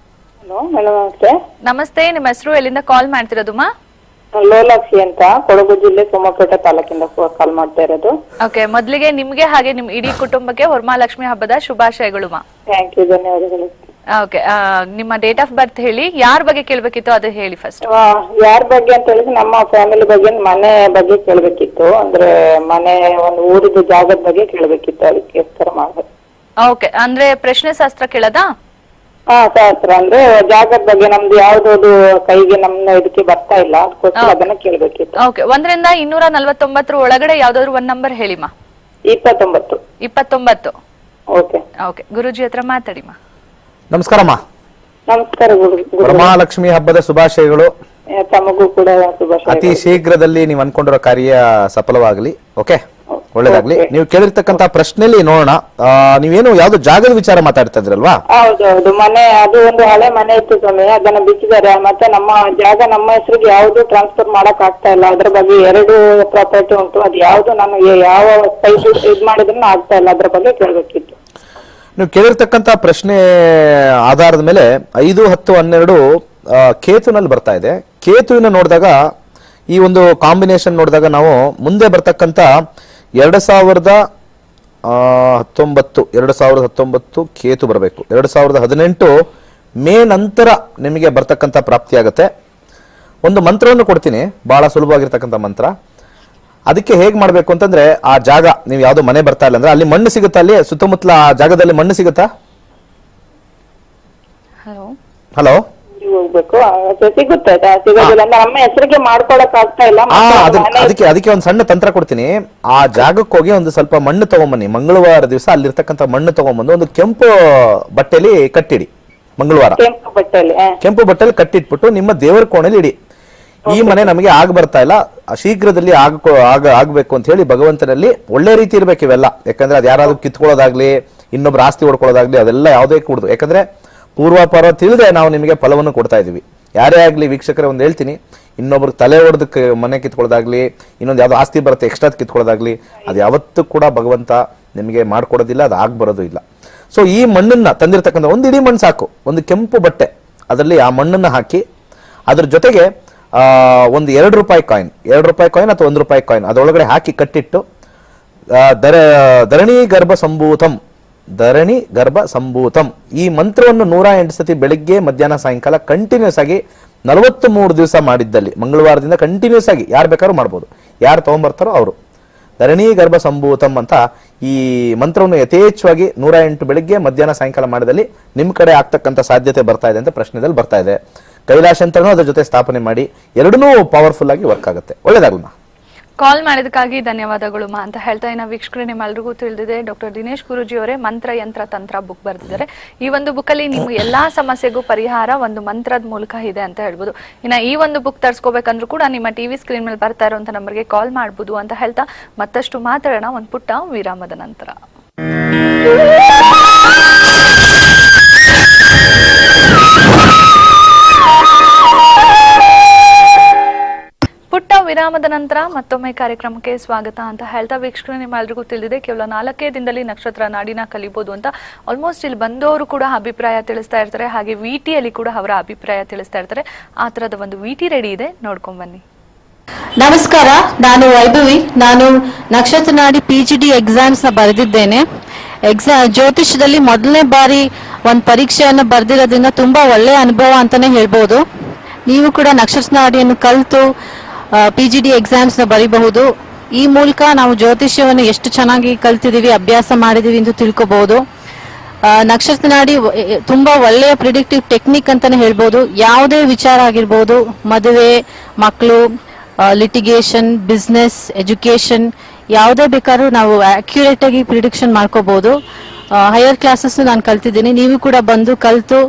ನಮಸ್ತೆ. ನಮಸ್ತೆ, ನಿಮ್ಮ ಹೆಸರು, ಎಲ್ಲಿಂದ ಕಾಲ್ ಮಾಡ್ತಿರೋದು ಮಾ? ಲೋಲಾಕ್ಷಿ ಅಂತ, ಕೊಡಗು ಜಿಲ್ಲೆ ಸೋಮಪೇಟೆ ತಾಲೂಕಿಂದ ಕಾಲ್ ಮಾಡ್ತಾ ಇರೋದು. ಓಕೆ, ಮೊದ್ಲಿಗೆ ನಿಮ್ಗೆ ಹಾಗೆ ನಿಮ್ ಇಡೀ ಕುಟುಂಬಕ್ಕೆ ವರಮಹಾಲಕ್ಷ್ಮಿ ಹಬ್ಬದ ಶುಭಾಶಯಗಳು ಮಾ. ಥ್ಯಾಂಕ್ ಯು, ಧನ್ಯವಾದಗಳು. ಓಕೆ, ನಿಮ್ಮ ಡೇಟ್ ಆಫ್ ಬರ್ತ್ ಹೇಳಿ, ಯಾರ ಬಗ್ಗೆ ಕೇಳ್ಬೇಕಿತ್ತು ಅದು ಹೇಳಿ ಫಸ್ಟ್. ಯಾರ ಬಗ್ಗೆ ಅಂತ ಹೇಳಿದ್ರೆ ನಮ್ಮ ಫ್ಯಾಮಿಲಿ ಬಗ್ಗೆ, ಮನೆ ಬಗ್ಗೆ ಕೇಳ್ಬೇಕಿತ್ತು. ಅಂದ್ರೆ ಮನೆ ಒಂದು ಊರಿದ ಜಾಗದ ಬಗ್ಗೆ ಕೇಳ್ಬೇಕಿತ್ತು, ಅದಕ್ಕೋಸ್ಕರ ಮಾಡ್ಬೇಕು. ಓಕೆ, ಅಂದ್ರೆ ಪ್ರಶ್ನೆ ಶಾಸ್ತ್ರ ಕೇಳದಾ? ಶಾಸ್ತ್ರ ಅಂದ್ರೆ ಜಾಗದ ಬಗ್ಗೆ, ನಮ್ದು ಯಾವ್ದು ಕೈಗೆ ನಮ್ಮ ಇದಕ್ಕೆ ಬರ್ತಾ ಇಲ್ಲ, ಅದಕ್ಕೋಸ್ಕರ ಅದನ್ನ ಕೇಳ್ಬೇಕಿತ್ತು. ಓಕೆ, 1ರಿಂದ 249 ಒಳಗಡೆ ಯಾವ್ದಾದ್ರು ಒಂದ್ ನಂಬರ್ ಹೇಳಿಮಾ. 29. ಓಕೆ ಓಕೆ, ಗುರುಜಿ ಹತ್ರ ಮಾತಾಡಿಮಾ. ನಮಸ್ಕಾರಮ್ಮ. ನಮಸ್ಕಾರ ವರಮಹಾಲಕ್ಷ್ಮಿ ಹಬ್ಬದ ಶುಭಾಶಯಗಳು. ತಮಗೂ ಕೂಡ ಶುಭಾಶಯ. ಅತಿ ಶೀಘ್ರದಲ್ಲಿ ನೀವು ಅನ್ಕೊಂಡಿರೋ ಕಾರ್ಯ ಸಫಲವಾಗಲಿ. ಓಕೆ, ಒಳ್ಳೇದಾಗ್ಲಿ. ನೀವು ಕೇಳಿರ್ತಕ್ಕಂತ ಪ್ರಶ್ನೆಯಲ್ಲಿ ನೋಡೋಣ, ನೀವೇನು ಯಾವ್ದು ಜಾಗದ ವಿಚಾರ ಮಾತಾಡ್ತಾ ಇದ್ರಲ್ವಾ? ಹೌದೌದು, ಮನೆ ಅದು ಒಂದು ಹಳೆ ಮನೆ ಇತ್ತು ಸ್ವಾಮಿ, ಅದನ್ನ ಬಿಚ್ಚಿದ್ದಾರೆ. ಮತ್ತೆ ನಮ್ಮ ಜಾಗ ನಮ್ಮ ಹೆಸರಿಗೆ ಯಾವ್ದು ಟ್ರಾನ್ಸ್ಫರ್ ಮಾಡಕ್ ಆಗ್ತಾ ಇಲ್ಲ. ಅದ್ರ ಬಗ್ಗೆ 2 ಪ್ರಾಪರ್ಟಿ ಉಂಟು, ಅದು ಯಾವ್ದು ನನಗೆ ಯಾವ ಸೈಟ್ ಇದ್ ಮಾಡಿದ್ರು ಆಗ್ತಾ ಇಲ್ಲ, ಅದ್ರ ಬಗ್ಗೆ ಕೇಳ್ಬೇಕಿತ್ತು. ನೀವು ಕೇಳಿರ್ತಕ್ಕಂತ ಪ್ರಶ್ನೆ ಆಧಾರದ ಮೇಲೆ 5, 10, 12 ಕೇತುನಲ್ಲಿ ಬರ್ತಾ ಇದೆ. ಕೇತುವಿನ ನೋಡಿದಾಗ, ಈ ಒಂದು ಕಾಂಬಿನೇಷನ್ ನೋಡಿದಾಗ ನಾವು ಮುಂದೆ ಬರ್ತಕ್ಕಂಥ 2019 ಕೇತು ಬರಬೇಕು. 2018 ಮೇ ನಂತರ ನಿಮಗೆ ಬರ್ತಕ್ಕಂಥ ಪ್ರಾಪ್ತಿ ಆಗುತ್ತೆ. ಒಂದು ಮಂತ್ರವನ್ನು ಕೊಡ್ತೀನಿ, ಬಹಳ ಸುಲಭವಾಗಿರ್ತಕ್ಕಂಥ ಮಂತ್ರ. ಅದಕ್ಕೆ ಹೇಗ್ ಮಾಡ್ಬೇಕು ಅಂತಂದ್ರೆ, ಆ ಜಾಗ ನೀವು ಯಾವ್ದು ಮನೆ ಬರ್ತಾ ಇಲ್ಲ ಅಂದ್ರೆ ಅಲ್ಲಿ ಮಣ್ಣು ಸಿಗುತ್ತಾ, ಅಲ್ಲಿ ಸುತ್ತಮುತ್ತಲ ಆ ಜಾಗದಲ್ಲಿ ಮಣ್ಣು ಸಿಗುತ್ತಾ? ಹಲೋ, ಹೋಗ್ಬೇಕು ಸಿಗುತ್ತೆ, ಸಿಗೋದಿಲ್ಲ. ನಮ್ಮ ಹೆಸರಿಗೆ ಮಾಡ್ಕೊಳಕ್ ಆಗ್ತಾ ಇಲ್ಲ. ಅದಕ್ಕೆ ಒಂದು ಸಣ್ಣ ತಂತ್ರ ಕೊಡ್ತೀನಿ. ಆ ಜಾಗಕ್ಕೆ ಹೋಗಿ ಒಂದು ಸ್ವಲ್ಪ ಮಣ್ಣು ತಗೊಂಬನ್ನಿ. ಮಂಗಳವಾರ ದಿವಸ ಅಲ್ಲಿರ್ತಕ್ಕಂಥ ಮಣ್ಣು ತಗೊಂಬಂದು ಒಂದು ಕೆಂಪು ಬಟ್ಟೆಲಿ ಕಟ್ಟಿಡಿ. ಮಂಗಳವಾರ ಕೆಂಪು ಬಟ್ಟೆಲಿ ಕಟ್ಟಿಟ್ಬಿಟ್ಟು ನಿಮ್ಮ ದೇವರ ಕೋಣೆಲಿ ಇಡಿ. ಈ ಮನೆ ನಮಗೆ ಆಗ ಬರ್ತಾ ಇಲ್ಲ, ಶೀಘ್ರದಲ್ಲಿ ಆಗ್ಬೇಕು ಅಂತ ಹೇಳಿ ಭಗವಂತನಲ್ಲಿ ಒಳ್ಳೆ ರೀತಿ ಇರ್ಬೇಕು ಇವೆಲ್ಲ. ಯಾಕಂದ್ರೆ ಅದು ಯಾರಾದ್ರೂ ಕಿತ್ಕೊಳ್ಳೋದಾಗ್ಲಿ, ಇನ್ನೊಬ್ರು ಆಸ್ತಿ ಹೊಡ್ಕೊಳ್ಳೋದಾಗ್ಲಿ, ಅದೆಲ್ಲ ಯಾವುದೇ ಕೂಡುದು. ಯಾಕಂದ್ರೆ ಪೂರ್ವಾಪರ ತಿಳಿದೆ ನಾವು ನಿಮಗೆ ಫಲವನ್ನು ಕೊಡ್ತಾ ಇದೀವಿ. ಯಾರೇ ಆಗ್ಲಿ ವೀಕ್ಷಕರೇ, ಒಂದು ಹೇಳ್ತೀನಿ, ಇನ್ನೊಬ್ರು ತಲೆ ಹೊಡೆದಕ್ಕೆ ಮನೆ ಕಿತ್ಕೊಳ್ಳೋದಾಗ್ಲಿ, ಇನ್ನೊಂದು ಯಾವ್ದು ಆಸ್ತಿ ಬರುತ್ತೆ ಎಕ್ಸ್ಟ್ರಾ ಕಿತ್ಕೊಳ್ಳೋದಾಗ್ಲಿ, ಅದು ಯಾವತ್ತೂ ಕೂಡ ಭಗವಂತ ನಿಮಗೆ ಮಾಡ್ಕೊಡೋದಿಲ್ಲ, ಅದು ಆಗ್ಬರೋದು ಇಲ್ಲ. ಸೊ ಈ ಮಣ್ಣನ್ನ ತಂದಿರ್ತಕ್ಕಂಥ ಒಂದು ಇಡೀ ಮಣ್ಣು ಸಾಕು, ಒಂದು ಕೆಂಪು ಬಟ್ಟೆ, ಅದರಲ್ಲಿ ಆ ಮಣ್ಣನ್ನ ಹಾಕಿ, ಅದ್ರ ಜೊತೆಗೆ ಒಂದು 2 ರೂಪಾಯಿ ಕಾಯಿನ್ ಅಥವಾ 1 ರೂಪಾಯಿ ಕಾಯಿನ್ ಅದರೊಳಗಡೆ ಹಾಕಿ ಕಟ್ಟಿಟ್ಟು ಧರಣಿ ಗರ್ಭ ಸಂಭೂತಂ, ಧರಣಿ ಗರ್ಭ ಸಂಭೂತಂ ಈ ಮಂತ್ರವನ್ನು 108 ಸತಿ ಬೆಳಿಗ್ಗೆ ಮಧ್ಯಾಹ್ನ ಸಾಯಂಕಾಲ ಕಂಟಿನ್ಯೂಸ್ ಆಗಿ 43 ದಿವಸ ಮಾಡಿದ್ದಲ್ಲಿ, ಮಂಗಳವಾರದಿಂದ ಕಂಟಿನ್ಯೂಸ್ ಆಗಿ ಯಾರು ಬೇಕಾದ್ರೂ ಮಾಡ್ಬೋದು, ಯಾರು ತಗೊಂಡ್ಬರ್ತಾರೋ ಅವರು. ಧರಣಿ ಗರ್ಭ ಸಂಭೂತಂ ಅಂತ ಈ ಮಂತ್ರವನ್ನು ಯಥೇಚ್ಛವಾಗಿ 108 ಬೆಳಿಗ್ಗೆ ಮಧ್ಯಾಹ್ನ ಸಾಯಂಕಾಲ ಮಾಡಿದಲ್ಲಿ ನಿಮ್ಮ ಕಡೆ ಆಗ್ತಕ್ಕಂಥ ಸಾಧ್ಯತೆ ಬರ್ತಾ ಇದೆ ಅಂತ ಪ್ರಶ್ನೆದಲ್ಲಿ ಬರ್ತಾ ಇದೆ. ಕೈಲಾಶಂತ್ರನೂ ಅದ್ರ ಜೊತೆ ಸ್ಥಾಪನೆ ಮಾಡಿ, ಎರಡನ್ನೂ ಪವರ್ಫುಲ್ ಆಗಿ ವರ್ಕ್ ಆಗುತ್ತೆ. ಒಳ್ಳೇದಾಗಲ್ಲ. ಕಾಲ್ ಮಾಡಿದಕ್ಕಾಗಿ ಧನ್ಯವಾದಗಳು ಮಾ ಅಂತ ಹೇಳ್ತಾ ಇನ್ನ ವೀಕ್ಷಕರೇ, ನಿಮ್ಮೆಲ್ರಿಗೂ ತಿಳಿದಿದೆ ಡಾಕ್ಟರ್ ದಿನೇಶ್ ಗುರೂಜಿ ಅವರೇ ಮಂತ್ರ ಯಂತ್ರ ತಂತ್ರ ಬುಕ್ ಬರೆದಿದ್ದಾರೆ. ಈ ಒಂದು ಬುಕ್ ಅಲ್ಲಿ ನಿಮ್ಮ ಎಲ್ಲಾ ಸಮಸ್ಯೆಗೂ ಪರಿಹಾರ ಒಂದು ಮಂತ್ರದ ಮೂಲಕ ಇದೆ ಅಂತ ಹೇಳ್ಬೋದು. ಇನ್ನ ಈ ಒಂದು ಬುಕ್ ತರಿಸ್ಕೋಬೇಕಂದ್ರೂ ಕೂಡ ನಿಮ್ಮ ಟಿವಿ ಸ್ಕ್ರೀನ್ ಮೇಲೆ ಬರ್ತಾ ಇರುವಂತ ನಂಬರ್ಗೆ ಕಾಲ್ ಮಾಡಬಹುದು ಅಂತ ಹೇಳ್ತಾ ಮತ್ತಷ್ಟು ಮಾತಾಡೋಣ ಒಂದು ಪುಟ್ಟ ವಿರಾಮದ ನಂತರ. ಪುಟ್ಟ ವಿರಾಮದ ನಂತರ ಮತ್ತೊಮ್ಮೆ ಕಾರ್ಯಕ್ರಮಕ್ಕೆ ಸ್ವಾಗತ ಅಂತ ಹೇಳ್ತಾ ವೀಕ್ಷಕರು, ನಿಮ್ಮೆಲ್ರಿಗೂ ತಿಳಿದಿದೆ ಕೇವಲ 4 ದಿನದಲ್ಲಿ ನಕ್ಷತ್ರ ನಾಡಿನ ಕಲಿಬಹುದು ಅಂತ ಆಲ್ಮೋಸ್ಟ್ ಇಲ್ಲಿ ಬಂದವರು ಕೂಡ ಅಭಿಪ್ರಾಯ ತಿಳಿಸ್ತಾ ಇರ್ತಾರೆ. ಹಾಗೆ ವಿಟಿಯಲ್ಲಿ ಕೂಡ ಅವರ ಅಭಿಪ್ರಾಯ ತಿಳಿಸ್ತಾ ಇರ್ತಾರೆ. ಆ ತರದ ಒಂದು ವಿಟಿ ರೆಡಿ ಇದೆ, ನೋಡ್ಕೊಂಡ್ ಬನ್ನಿ. ನಮಸ್ಕಾರ, ನಾನು ವೈಭವಿ. ನಾನು ನಕ್ಷತ್ರ ನಾಡಿ PGD ಎಕ್ಸಾಮ್ಸ್ ನ ಬರೆದಿದ್ದೇನೆ. ಜ್ಯೋತಿಷದಲ್ಲಿ ಮೊದಲನೇ ಬಾರಿ ಒಂದು ಪರೀಕ್ಷೆಯನ್ನು ಬರೆದಿರೋದ್ರಿಂದ ತುಂಬಾ ಒಳ್ಳೆಯ ಅನುಭವ ಅಂತಾನೆ ಹೇಳ್ಬೋದು. ನೀವು ಕೂಡ ನಕ್ಷತ್ರ ನಾಡಿಯನ್ನು ಕಲಿತು PGD ಎಕ್ಸಾಮ್ಸ್ ನ ಬರೀಬಹುದು. ಈ ಮೂಲಕ ನಾವು ಜ್ಯೋತಿಷ್ಯವನ್ನು ಎಷ್ಟು ಚೆನ್ನಾಗಿ ಕಲ್ತಿದೀವಿ, ಅಭ್ಯಾಸ ಮಾಡಿದೀವಿ ಎಂದು ತಿಳ್ಕೋಬಹುದು. ನಕ್ಷತ್ರ ನಾಡಿ ತುಂಬಾ ಒಳ್ಳೆಯ ಪ್ರಿಡಿಕ್ಟಿವ್ ಟೆಕ್ನಿಕ್ ಅಂತಾನೆ ಹೇಳ್ಬೋದು. ಯಾವುದೇ ವಿಚಾರ ಆಗಿರ್ಬೋದು, ಮದುವೆ, ಮಕ್ಕಳು, ಲಿಟಿಗೇಷನ್, ಬಿಸ್ನೆಸ್, ಎಜುಕೇಶನ್, ಯಾವುದೇ ಬೇಕಾದ್ರೂ ನಾವು ಅಕ್ಯುರೇಟ್ ಆಗಿ ಪ್ರಿಡಿಕ್ಷನ್ ಮಾಡ್ಕೋಬಹುದು. ಹೈಯರ್ ಕ್ಲಾಸಸ್ ನಾನು ಕಲ್ತಿದ್ದೀನಿ. ನೀವು ಕೂಡ ಬಂದು ಕಲ್ತು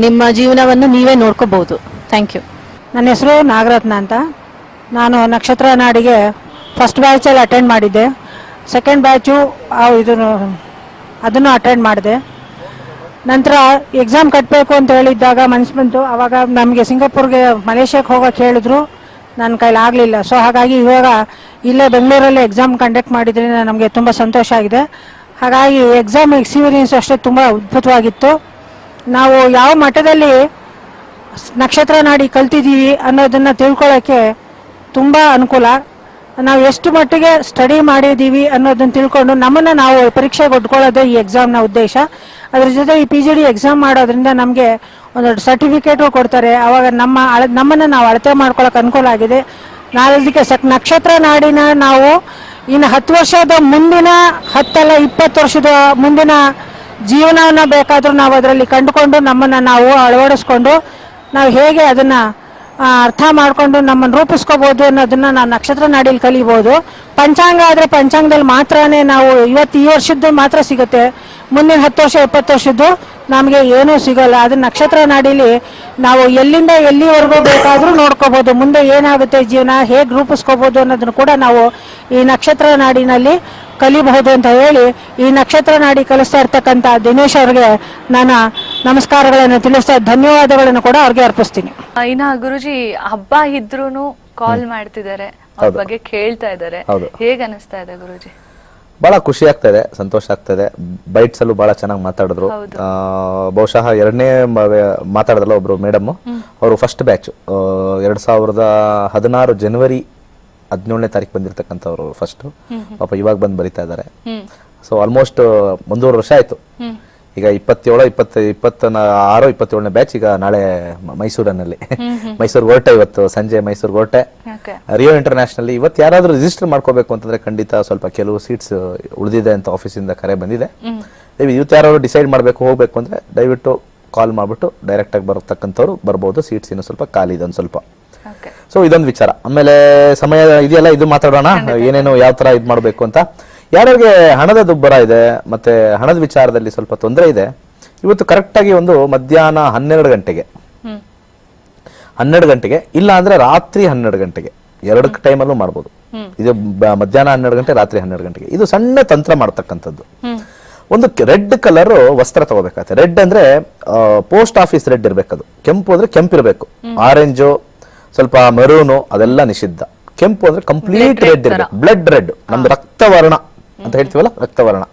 ನಿಮ್ಮ ಜೀವನವನ್ನು ನೀವೇ ನೋಡ್ಕೋಬಹುದು. Thank you. ನನ್ನ ಹೆಸರು ನಾಗರತ್ನ ಅಂತ. ನಾನು ನಕ್ಷತ್ರ ನಾಡಿಗೆ ಫಸ್ಟ್ ಬ್ಯಾಚಲ್ಲಿ ಅಟೆಂಡ್ ಮಾಡಿದ್ದೆ. ಸೆಕೆಂಡ್ ಬ್ಯಾಚು ಅದನ್ನು ಅಟೆಂಡ್ ಮಾಡಿದೆ. ನಂತರ ಎಕ್ಸಾಮ್ ಕಟ್ಟಬೇಕು ಅಂತ ಹೇಳಿದ್ದಾಗ ಮನಸ್ಸು ಬಂತು. ಆವಾಗ ನಮಗೆ ಸಿಂಗಾಪುರ್ಗೆ, ಮಲೇಷ್ಯಾಕ್ಕೆ ಹೋಗೋಕೆ ಹೇಳಿದ್ರು. ನನ್ನ ಕೈಲಾಗಲಿಲ್ಲ. ಸೊ ಹಾಗಾಗಿ ಇವಾಗ ಇಲ್ಲೇ ಬೆಂಗಳೂರಲ್ಲಿ ಎಕ್ಸಾಮ್ ಕಂಡಕ್ಟ್ ಮಾಡಿದ್ರಿಂದ ನಮಗೆ ತುಂಬ ಸಂತೋಷ ಆಗಿದೆ. ಹಾಗಾಗಿ ಎಕ್ಸಾಮ್ ಎಕ್ಸ್ಪೀರಿಯನ್ಸ್ ಅಷ್ಟೇ ತುಂಬ ಅದ್ಭುತವಾಗಿತ್ತು. ನಾವು ಯಾವ ಮಟ್ಟದಲ್ಲಿ ನಕ್ಷತ್ರ ನಾಡಿ ಕಲ್ತಿದ್ದೀವಿ ಅನ್ನೋದನ್ನು ತಿಳ್ಕೊಳ್ಳೋಕ್ಕೆ ತುಂಬ ಅನುಕೂಲ. ನಾವು ಎಷ್ಟು ಮಟ್ಟಿಗೆ ಸ್ಟಡಿ ಮಾಡಿದ್ದೀವಿ ಅನ್ನೋದನ್ನು ತಿಳ್ಕೊಂಡು ನಮ್ಮನ್ನು ನಾವು ಪರೀಕ್ಷೆಗೆ ಒಡ್ಕೊಳ್ಳೋದೇ ಈ ಎಕ್ಸಾಮ್ನ ಉದ್ದೇಶ. ಅದ್ರ ಜೊತೆ ಈ PGD ಎಕ್ಸಾಮ್ ಮಾಡೋದ್ರಿಂದ ನಮಗೆ ಒಂದು ಸರ್ಟಿಫಿಕೇಟು ಕೊಡ್ತಾರೆ. ಆವಾಗ ನಮ್ಮನ್ನು ನಾವು ಅಳತೆ ಮಾಡ್ಕೊಳ್ಳೋಕೆ ಅನುಕೂಲ ಆಗಿದೆ. ನಾಲ್ದಕ್ಕೆ ನಕ್ಷತ್ರ ನಾಡಿನ ನಾವು ಇನ್ನು 10 ವರ್ಷದ ಮುಂದಿನ 10 ಅಲ್ಲ 20 ವರ್ಷದ ಮುಂದಿನ ಜೀವನವನ್ನು ಬೇಕಾದರೂ ನಾವು ಅದರಲ್ಲಿ ಕಂಡುಕೊಂಡು ನಮ್ಮನ್ನು ನಾವು ಅಳವಡಿಸ್ಕೊಂಡು ನಾವು ಹೇಗೆ ಅದನ್ನು ಅರ್ಥ ಮಾಡಿಕೊಂಡು ನಮ್ಮನ್ನು ರೂಪಿಸ್ಕೋಬೋದು ಅನ್ನೋದನ್ನು ನಾವು ನಕ್ಷತ್ರ ನಾಡಿಯಲ್ಲಿ ಕಲಿಬೋದು. ಪಂಚಾಂಗ ಆದರೆ ಪಂಚಾಂಗದಲ್ಲಿ ಮಾತ್ರನೇ ನಾವು ಈ ವರ್ಷದ್ದು ಮಾತ್ರ ಸಿಗುತ್ತೆ. ಮುಂದಿನ 10 ವರ್ಷ 20 ವರ್ಷದ್ದು ನಮಗೆ ಏನೂ ಸಿಗೋಲ್ಲ. ಅದು ನಕ್ಷತ್ರ ನಾಡಿಲಿ ನಾವು ಎಲ್ಲಿಂದ ಎಲ್ಲಿವರೆಗೂ ಬೇಕಾದರೂ ನೋಡ್ಕೋಬೋದು. ಮುಂದೆ ಏನಾಗುತ್ತೆ ಜೀವನ, ಹೇಗೆ ರೂಪಿಸ್ಕೋಬೋದು ಅನ್ನೋದನ್ನು ಕೂಡ ನಾವು ಈ ನಕ್ಷತ್ರ ನಾಡಿನಲ್ಲಿ ಕಲಿಬಹುದು ಅಂತ ಹೇಳಿ ಈ ನಕ್ಷತ್ರ ನಾಡಿ ಕಲಿಸ್ತಾ ಇರ್ತಕ್ಕಂಥ ದಿನೇಶ್ ಅವ್ರಿಗೆ ನಾನು ನಮಸ್ಕಾರಗಳನ್ನು ತಿಳಿಸ್ತಾ ಧನ್ಯವಾದಗಳನ್ನು ಕೂಡ ಅವ್ರಿಗೆ ಅರ್ಪಿಸ್ತೀನಿ. ಇನ್ನ ಗುರುಜಿ, ಹಬ್ಬ ಇದ್ರೂನು ಕಾಲ್ ಮಾಡ್ತಿದ್ದಾರೆ, ಅವ್ರ ಬಗ್ಗೆ ಕೇಳ್ತಾ ಇದ್ದಾರೆ, ಹೇಗ ಅನಿಸ್ತಾ ಇದೆ ಗುರುಜಿ? ಬಹಳ ಖುಷಿ ಆಗ್ತಾ ಇದೆ, ಸಂತೋಷ ಆಗ್ತಾ ಇದೆ. ಬೈಟ್ಸ್ ಅಲ್ಲೂ ಬಹಳ ಚೆನ್ನಾಗಿ ಮಾತಾಡಿದ್ರು. ಬಹುಶಃ ಎರಡನೇ ಮಾತಾಡಿದ್ರಲ್ಲ ಒಬ್ರು ಮೇಡಮ್, ಅವರು ಫಸ್ಟ್ ಬ್ಯಾಚ್ 2016 ಜನವರಿ 17ನೇ ತಾರೀಕು ಬಂದಿರತಕ್ಕಂಥವ್ರು ಫಸ್ಟ್. ಪಾಪ ಇವಾಗ ಬಂದು ಬರಿತಾ ಇದ್ದಾರೆ. ಸೊ ಆಲ್ಮೋಸ್ಟ್ 1.5 ವರ್ಷ ಆಯ್ತು. ಈಗ 27ನೇ ಬ್ಯಾಚ್ ಈಗ ನಾಳೆ ಮೈಸೂರಿನಲ್ಲಿ ಮೈಸೂರು ಹೊರಟೆ. ಇವತ್ತು ಸಂಜೆ ಮೈಸೂರು ಹೊರಟೆ. ರಿಯೋ ಇಂಟರ್ನ್ಯಾಷನಲ್ ಇವತ್ತು ಯಾರಾದ್ರೂ ರಿಜಿಸ್ಟರ್ ಮಾಡ್ಕೋಬೇಕು ಅಂತಂದ್ರೆ ಖಂಡಿತ ಸ್ವಲ್ಪ ಕೆಲವು ಸೀಟ್ಸ್ ಉಳಿದಿದೆ ಅಂತ ಆಫೀಸಿಂದ ಕರೆ ಬಂದಿದೆ. ಇವತ್ತು ಯಾರಾದ್ರು ಡಿಸೈಡ್ ಮಾಡ್ಬೇಕು ಹೋಗ್ಬೇಕು ಅಂದ್ರೆ ದಯವಿಟ್ಟು ಕಾಲ್ ಮಾಡ್ಬಿಟ್ಟು ಡೈರೆಕ್ಟ್ ಆಗಿ ಬರತಕ್ಕಂಥವ್ರು ಬರ್ಬೋದು. ಸೀಟ್ಸ್ ಇನ್ನು ಸ್ವಲ್ಪ ಖಾಲಿ ಇದೆ ಒಂದು ಸ್ವಲ್ಪ. ಸೊ ಇದೊಂದು ವಿಚಾರ. ಆಮೇಲೆ ಸಮಯ ಇದೆಯಲ್ಲ, ಇದು ಮಾತಾಡೋಣ ಏನೇನು ಯಾವ ತರ ಇದ್ ಮಾಡ್ಬೇಕು ಅಂತ. ಯಾರಿಗೆ ಹಣದ ದುಬ್ಬರ ಇದೆ ಮತ್ತೆ ಹಣದ ವಿಚಾರದಲ್ಲಿ ಸ್ವಲ್ಪ ತೊಂದರೆ ಇದೆ, ಇವತ್ತು ಕರೆಕ್ಟ್ ಆಗಿ ಒಂದು ಮಧ್ಯಾಹ್ನ 12 ಗಂಟೆಗೆ ಇಲ್ಲ ಅಂದ್ರೆ ರಾತ್ರಿ 12 ಗಂಟೆಗೆ, 2 ಟೈಮಲ್ಲೂ ಮಾಡ್ಬೋದು. ಇದು ಮಧ್ಯಾಹ್ನ 12 ಗಂಟೆ, ರಾತ್ರಿ 12 ಗಂಟೆಗೆ. ಇದು ಸಣ್ಣ ತಂತ್ರ ಮಾಡ್ತಕ್ಕಂಥದ್ದು. ಒಂದು ರೆಡ್ ಕಲರ್ ವಸ್ತ್ರ ತಗೋಬೇಕಾಗತ್ತೆ. ರೆಡ್ ಅಂದ್ರೆ ಪೋಸ್ಟ್ ಆಫೀಸ್ ರೆಡ್ ಇರ್ಬೇಕದು. ಕೆಂಪು ಅಂದ್ರೆ ಕೆಂಪಿರ್ಬೇಕು. ಆರೆಂಜು, ಸ್ವಲ್ಪ ಮೆರೂನು ಅದೆಲ್ಲ ನಿಷಿದ್ಧ. ಕೆಂಪು ಅಂದ್ರೆ ಕಂಪ್ಲೀಟ್ ರೆಡ್ ಇರ್ಬೇಕು, ಬ್ಲಡ್ ರೆಡ್, ನಮ್ದು ರಕ್ತವರ್ಣ ಅಂತ ಹೇಳ್ತೀವಲ್ಲ, ರಕ್ತವರ್ಣ.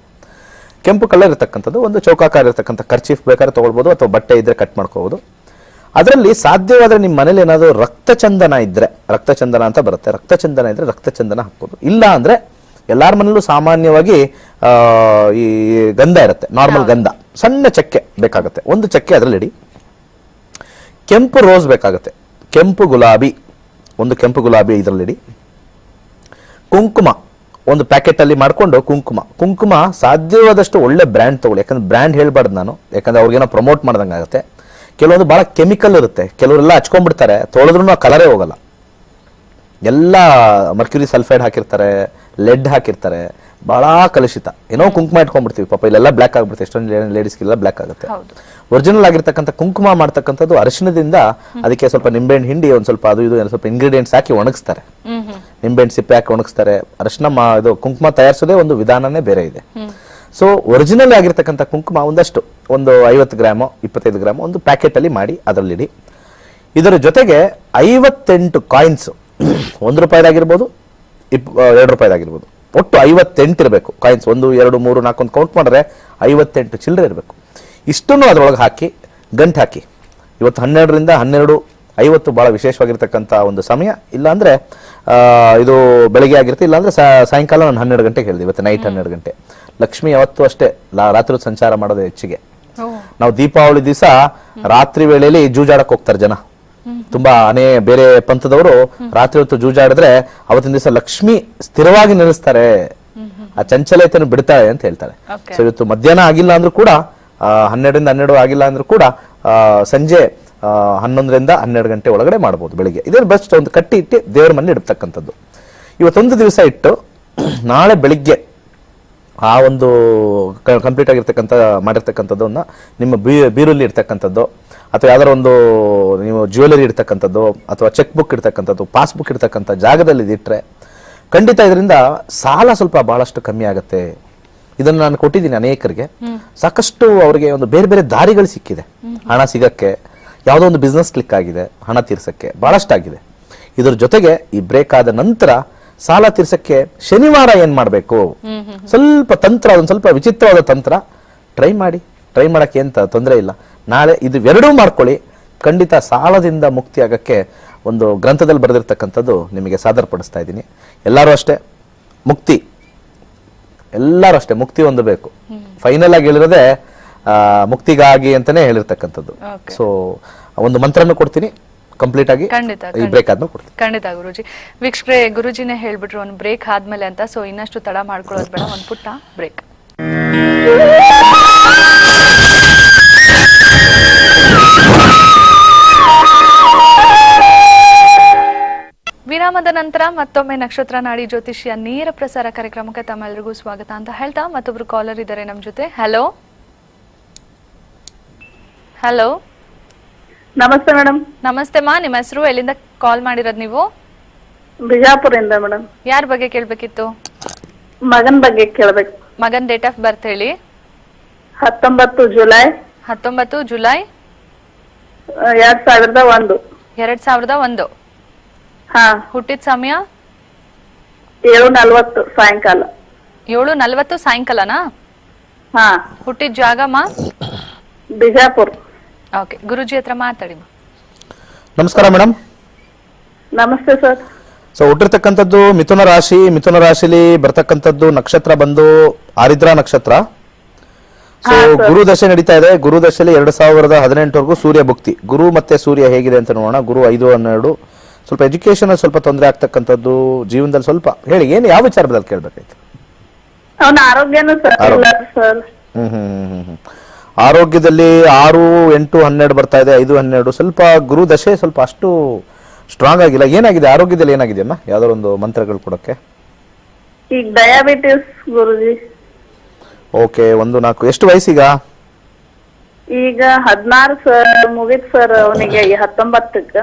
ಕೆಂಪು ಕಲರ್ ಇರತಕ್ಕಂಥದ್ದು. ಒಂದು ಚೌಕಾಕಾರ ಇರತಕ್ಕಂಥ ಕರ್ಚೀಫ್ ಬೇಕಾದ್ರೆ ತಗೊಳ್ಬಹುದು, ಅಥವಾ ಬಟ್ಟೆ ಇದ್ರೆ ಕಟ್ ಮಾಡ್ಕೋಬಹುದು. ಅದರಲ್ಲಿ ಸಾಧ್ಯವಾದ್ರೆ ನಿಮ್ಮ ಮನೇಲಿ ಏನಾದ್ರು ರಕ್ತಚಂದನ ಇದ್ರೆ, ರಕ್ತಚಂದನ ಅಂತ ಬರುತ್ತೆ, ರಕ್ತಚಂದನ ಇದ್ರೆ ರಕ್ತಚಂದನ ಹಾಕ್ಬೋದು. ಇಲ್ಲ ಅಂದ್ರೆ ಎಲ್ಲಾರ ಮನೇಲೂ ಸಾಮಾನ್ಯವಾಗಿ ಈ ಗಂಧ ಇರುತ್ತೆ, ನಾರ್ಮಲ್ ಗಂಧ, ಸಣ್ಣ ಚಕ್ಕೆ ಬೇಕಾಗುತ್ತೆ, ಒಂದು ಚಕ್ಕೆ ಅದರಲ್ಲಿ ಇಡಿ. ಕೆಂಪು ರೋಸ್ ಬೇಕಾಗುತ್ತೆ, ಕೆಂಪು ಗುಲಾಬಿ, ಒಂದು ಕೆಂಪು ಗುಲಾಬಿ ಇದರಲ್ಲಿಡಿ. ಕುಂಕುಮ ಒಂದು ಪ್ಯಾಕೆಟ್ ಅಲ್ಲಿ ಮಾಡ್ಕೊಂಡು ಕುಂಕುಮ ಸಾಧ್ಯವಾದಷ್ಟು ಒಳ್ಳೆ ಬ್ರ್ಯಾಂಡ್ ತಗೊಳ್ಳಿ, ಯಾಕಂದ್ರೆ ಬ್ರ್ಯಾಂಡ್ ಹೇಳ್ಬಾರ್ದು ನಾನು, ಯಾಕಂದ್ರೆ ಅವ್ರಿಗೇನೋ ಪ್ರಮೋಟ್ ಮಾಡ್ದಂಗೆ ಆಗುತ್ತೆ. ಕೆಲವೊಂದು ಬಹಳ ಕೆಮಿಕಲ್ ಇರುತ್ತೆ, ಕೆಲವರೆಲ್ಲ ಹಚ್ಕೊಂಡ್ಬಿಡ್ತಾರೆ, ತೊಳೆದ್ರೂ ಆ ಕಲರೇ ಹೋಗಲ್ಲ. ಎಲ್ಲ ಮರ್ಕ್ಯೂರಿ ಸಲ್ಫೈಡ್ ಹಾಕಿರ್ತಾರೆ, ಲೆಡ್ ಹಾಕಿರ್ತಾರೆ, ಬಹಳ ಕಲುಷಿತ. ಏನೋ ಕುಂಕುಮ ಇಟ್ಕೊಂಡ್ಬಿಡ್ತೀವಿ, ಪಾಪ ಇಲ್ಲೆಲ್ಲ ಬ್ಲ್ಯಾಕ್ ಆಗ್ಬಿಡುತ್ತೆ, ಎಷ್ಟೊಂದು ಲೇಡೀಸ್ಗೆಲ್ಲ ಬ್ಲ್ಯಾಕ್ ಆಗುತ್ತೆ. ಒರಿಜಿನಲ್ ಆಗಿರ್ತಕ್ಕಂಥ ಕುಂಕುಮ ಮಾಡ್ತಕ್ಕಂಥದ್ದು ಅರಿಶಿಣದಿಂದ ಅದಕ್ಕೆ ಸ್ವಲ್ಪ ನಿಂಬೆಹಣ್ಣು ಹಿಂಡಿ ಒಂದ್ ಸ್ವಲ್ಪ ಅದು ಇದು ಸ್ವಲ್ಪ ಇಂಗ್ರೀಡಿಯೆಂಟ್ಸ್ ಹಾಕಿ ಒಣಗಿಸ್ತಾರೆ, ನಿಂಬೆಹಣ್ಣು ಸಿಪ್ಪೆ ಹಾಕಿ ಒಣಗಿಸ್ತಾರೆ. ಅರಿಶಿಣ ಇದು ಕುಂಕುಮ ತಯಾರಿಸೋದೇ ಒಂದು ವಿಧಾನನೇ ಬೇರೆ ಇದೆ. ಸೊ ಒರಿಜಿನಲ್ ಆಗಿರ್ತಕ್ಕಂಥ ಕುಂಕುಮ ಒಂದಷ್ಟು, ಒಂದು 50 ಗ್ರಾಮು 25 ಗ್ರಾಮ್ ಒಂದು ಪ್ಯಾಕೆಟ್ ಅಲ್ಲಿ ಮಾಡಿ ಅದರಲ್ಲಿಡಿ. ಇದರ ಜೊತೆಗೆ 58 ಕಾಯಿನ್ಸ್, 1 ರೂಪಾಯಿದಾಗಿರ್ಬೋದು 2 ರೂಪಾಯಿದಾಗಿರ್ಬೋದು, ಒಟ್ಟು 58 ಇರಬೇಕು ಕಾಯಿನ್ಸ್. 1 2 3 4 ಒಂದು ಕೌಂಟ್ ಮಾಡಿದ್ರೆ 58 ಚಿಲ್ಲರೆ ಇರಬೇಕು. ಇಷ್ಟನ್ನು ಅದರೊಳಗೆ ಹಾಕಿ ಗಂಟು ಹಾಕಿ. ಇವತ್ತು 12ರಿಂದ 12:50 ಬಹಳ ವಿಶೇಷವಾಗಿರ್ತಕ್ಕಂಥ ಒಂದು ಸಮಯ. ಇಲ್ಲಾಂದ್ರೆ ಇದು ಬೆಳಗ್ಗೆ ಆಗಿರುತ್ತೆ, ಇಲ್ಲಾಂದ್ರೆ ಸಾಯಂಕಾಲ ನಾನು 12 ಗಂಟೆಗೆ ಹೇಳಿದೆ, ಇವತ್ತು ನೈಟ್ 12 ಗಂಟೆ. ಲಕ್ಷ್ಮಿ ಯಾವತ್ತೂ ಅಷ್ಟೇ ರಾತ್ರಿ ಸಂಚಾರ ಮಾಡೋದು ಹೆಚ್ಚಿಗೆ. ನಾವು ದೀಪಾವಳಿ ದಿವಸ ರಾತ್ರಿ ವೇಳೆಯಲ್ಲಿ ಜೂಜಾಡಕ್ ಹೋಗ್ತಾರೆ ಜನ, ತುಂಬಾ ಬೇರೆ ಪಂಥದವರು ರಾತ್ರಿ ಹೊತ್ತು ಜೂಜಾಡಿದ್ರೆ ಅವತ್ತಿನ ದಿವಸ ಲಕ್ಷ್ಮಿ ಸ್ಥಿರವಾಗಿ ನಿಲ್ಲಿಸ್ತಾರೆ, ಆ ಚಂಚಲತೆಯನ್ನು ಬಿಡ್ತಾರೆ ಅಂತ ಹೇಳ್ತಾರೆ. ಸೊ ಇವತ್ತು ಮಧ್ಯಾಹ್ನ ಆಗಿಲ್ಲ ಅಂದ್ರೂ ಕೂಡ 12ರಿಂದ 12 ಆಗಿಲ್ಲ ಅಂದ್ರೂ ಕೂಡ ಸಂಜೆ 11ರಿಂದ 12 ಗಂಟೆ ಒಳಗಡೆ ಮಾಡ್ಬೋದು ಬೆಳಿಗ್ಗೆ. ಇದೇ ಬೆಸ್ಟ್. ಒಂದು ಕಟ್ಟಿ ಇಟ್ಟು ದೇವರ ಮನೆ ಇಡ್ತಕ್ಕಂಥದ್ದು. ಇವತ್ತೊಂದು ದಿವಸ ಇಟ್ಟು ನಾಳೆ ಬೆಳಿಗ್ಗೆ ಆ ಒಂದು ಕಂಪ್ಲೀಟ್ ಆಗಿರ್ತಕ್ಕಂಥ ಮಾಡಿರ್ತಕ್ಕಂಥದ್ದನ್ನ ನಿಮ್ಮ ಬೀರಲ್ಲಿ ಇರ್ತಕ್ಕಂಥದ್ದು, ಅಥವಾ ಯಾವ್ದಾರ ಒಂದು ನೀವು ಜ್ಯುವೆಲರಿ ಇಡ್ತಕ್ಕಂಥದ್ದು, ಅಥವಾ ಚೆಕ್ ಬುಕ್ ಇಡ್ತಕ್ಕಂಥದ್ದು, ಪಾಸ್ಬುಕ್ ಇಡ್ತಕ್ಕಂಥ ಜಾಗದಲ್ಲಿ ಇಟ್ರೆ ಖಂಡಿತ ಇದರಿಂದ ಸಾಲ ಸ್ವಲ್ಪ ಬಹಳಷ್ಟು ಕಮ್ಮಿ ಆಗುತ್ತೆ. ಇದನ್ನು ನಾನು ಕೊಟ್ಟಿದ್ದೀನಿ ಅನೇಕರಿಗೆ, ಸಾಕಷ್ಟು ಅವರಿಗೆ ಒಂದು ಬೇರೆ ಬೇರೆ ದಾರಿಗಳು ಸಿಕ್ಕಿದೆ. ಹಣ ಸಿಗಕ್ಕೆ, ಯಾವುದೋ ಒಂದು ಬಿಸ್ನೆಸ್ ಕ್ಲಿಕ್ ಆಗಿದೆ, ಹಣ ತೀರ್ಸಕ್ಕೆ ಬಹಳಷ್ಟಾಗಿದೆ. ಇದ್ರ ಜೊತೆಗೆ ಈ ಬ್ರೇಕ್ ಆದ ನಂತರ ಸಾಲ ತೀರ್ಸಕ್ಕೆ ಶನಿವಾರ ಏನ್ ಮಾಡ್ಬೇಕು, ಸ್ವಲ್ಪ ತಂತ್ರ, ಅದೊಂದು ಸ್ವಲ್ಪ ವಿಚಿತ್ರವಾದ ತಂತ್ರ ಟ್ರೈ ಮಾಡಕ್ಕೆ ಎಂತ ತೊಂದರೆ ಇಲ್ಲ. ನಾಳೆ ಇದು ಎರಡೂ ಮಾಡ್ಕೊಳ್ಳಿ, ಖಂಡಿತ ಸಾಲದಿಂದ ಮುಕ್ತಿ ಆಗಕ್ಕೆ ಒಂದು ಗ್ರಂಥದಲ್ಲಿ ಬರೆದಿರ್ತಕ್ಕಂಥದ್ದು ನಿಮಗೆ ಸಾದರಪಡಿಸ್ತಾ ಇದ್ದೀನಿ. ಎಲ್ಲರೂ ಅಷ್ಟೇ ಮುಕ್ತಿ ಹೊಂದಬೇಕು. ಫೈನಲ್ ಆಗಿ ಹೇಳಿರೋದೇ ಮುಕ್ತಿಗಾಗಿ ಅಂತಾನೆ ಹೇಳಿರ್ತಕ್ಕಂಥದ್ದು. ಸೊ ಒಂದು ಮಂತ್ರನ ಕೊಡ್ತೀನಿ, ಕಂಪ್ಲೀಟ್ ಆಗಿ ಈ ಬ್ರೇಕ್ ಆದ್ಮೇಲೆ ಕೊಡ್ತೀನಿ. ಖಂಡಿತ ಗುರುಜಿ. ವೀಕ್ಷಕರೇ, ಗುರುಜಿನೇ ಹೇಳ್ಬಿಟ್ರು ಒಂದು ಬ್ರೇಕ್ ಆದ್ಮೇಲೆ ಅಂತ, ಸೊ ಇನ್ನಷ್ಟು ತಡ ಮಾಡ್ಕೊಳ್ಳೋದು ಬೇಡ, ಒಂದು ಪುಟ್ಟ ಬ್ರೇಕ್. ವಿರಾಮದ ನಂತರ ಮತ್ತೊಮ್ಮೆ ನಕ್ಷತ್ರ ನಾಡಿ ಜ್ಯೋತಿಷ್ಯ ನೇರ ಪ್ರಸಾರ ಕಾರ್ಯಕ್ರಮಕ್ಕೆ ತಮ್ಮೆಲ್ಲರಿಗೂ ಸ್ವಾಗತ ಅಂತ ಹೇಳ್ತಾ ಮತ್ತೊಬ್ರು ಕಾಲರ್ ಇದ್ದಾರೆ ನಮ್ ಜೊತೆ. ಹಲೋ ಹಲೋ ನಮಸ್ತೆ ಮೇಡಮ್. ನಮಸ್ತೆ ಮಾ, ನಿಮ್ಮ ಹೆಸರು, ಎಲ್ಲಿಂದ ಕಾಲ್ ಮಾಡಿರೋದು ನೀವು? ಬಿಜಾಪುರಿಂದ ಮೇಡಮ್. ಯಾರ ಬಗ್ಗೆ ಕೇಳ್ಬೇಕಿತ್ತು? ಮಗನ್ ಬಗ್ಗೆ ಕೇಳ್ಬೇಕು. ಮಗನ್ ಡೇಟ್ ಆಫ್ ಬರ್ತ್ ಹೇಳಿ. 19 ಜುಲೈ 19 ಜುಲೈ 2001. 2001. ಹಾ. ಹುಟ್ಟಿದ ಸಮಯ 7:40 ಸಾಯಂಕಾಲ. 7:40 ಸಾಯಂಕಾಲನಾ? ಹಾ. ಹುಟ್ಟಿದ ಜಾಗ ಮಾ? ಬಿಜಾಪುರ್. ಓಕೆ, ಗುರುಜಿ ಹತ್ರ ಮಾತಾಡಿ ಮಾ. ನಮಸ್ಕಾರ ಮೇಡಮ್. ನಮಸ್ತೆ ಸರ್. ಸೊ ಹುಟ್ಟಿರ್ತಕ್ಕಂಥದ್ದು ಮಿಥುನ ರಾಶಿ, ಮಿಥುನ ರಾಶಿಲಿ ಬರ್ತಕ್ಕಂಥದ್ದು ನಕ್ಷತ್ರ ಬಂದು ಆರಿದ್ರ ನಕ್ಷತ್ರ. ಸೊ ಗುರು ದಶೆ ನಡೀತಾ ಇದೆ. ಗುರು ದಶೆಯಲ್ಲಿ 2018 ಸೂರ್ಯ ಭುಕ್ತಿ. ಗುರು ಮತ್ತೆ ಸೂರ್ಯ ಹೇಗಿದೆ ಅಂತ ನೋಡೋಣ. ಗುರು 5-12. ಸ್ವಲ್ಪ ಎಜುಕೇಶನ್ ಸ್ವಲ್ಪ ತೊಂದರೆ ಆಗ್ತಕ್ಕಂಥದ್ದು, ಜೀವನದಲ್ಲಿ ಸ್ವಲ್ಪ ಹೇಳಿ, ಏನು ಯಾವ ವಿಚಾರದಲ್ಲಿ ಕೇಳ್ಬೇಕಾಯ್ತು? ಅವನ ಆರೋಗ್ಯನೂ ಸರ್. ಆರೋಗ್ಯದಲ್ಲಿ 6, 8, 12 ಬರ್ತಾ ಇದೆ. 5, 12 ಸ್ವಲ್ಪ ಗುರು ದಶೆ ಸ್ವಲ್ಪ ಅಷ್ಟು ಸ್ಟ್ರಾಂಗ್ ಆಗಿಲ್ಲ. ಏನಾಗಿದೆ ಆರೋಗ್ಯದಲ್ಲಿ, ಏನಾಗಿದೆ ಅಮ್ಮ? ಯಾವ್ದಾದ್ರು ಒಂದು ಮಂತ್ರಗಳು ಕೊಡಕ್ಕೆ. ಈಗ ಡಯಾಬಿಟಿಸ್ ಗುರುಜಿ. ಓಕೆ, 1-4. ಎಷ್ಟು ವಯಸ್ಸೀಗ? ಈಗ 16 ಸರ್, ಮುಗಿತ್ ಸರ್ ಅವನಿಗೆ 19ಕ್ಕೆ.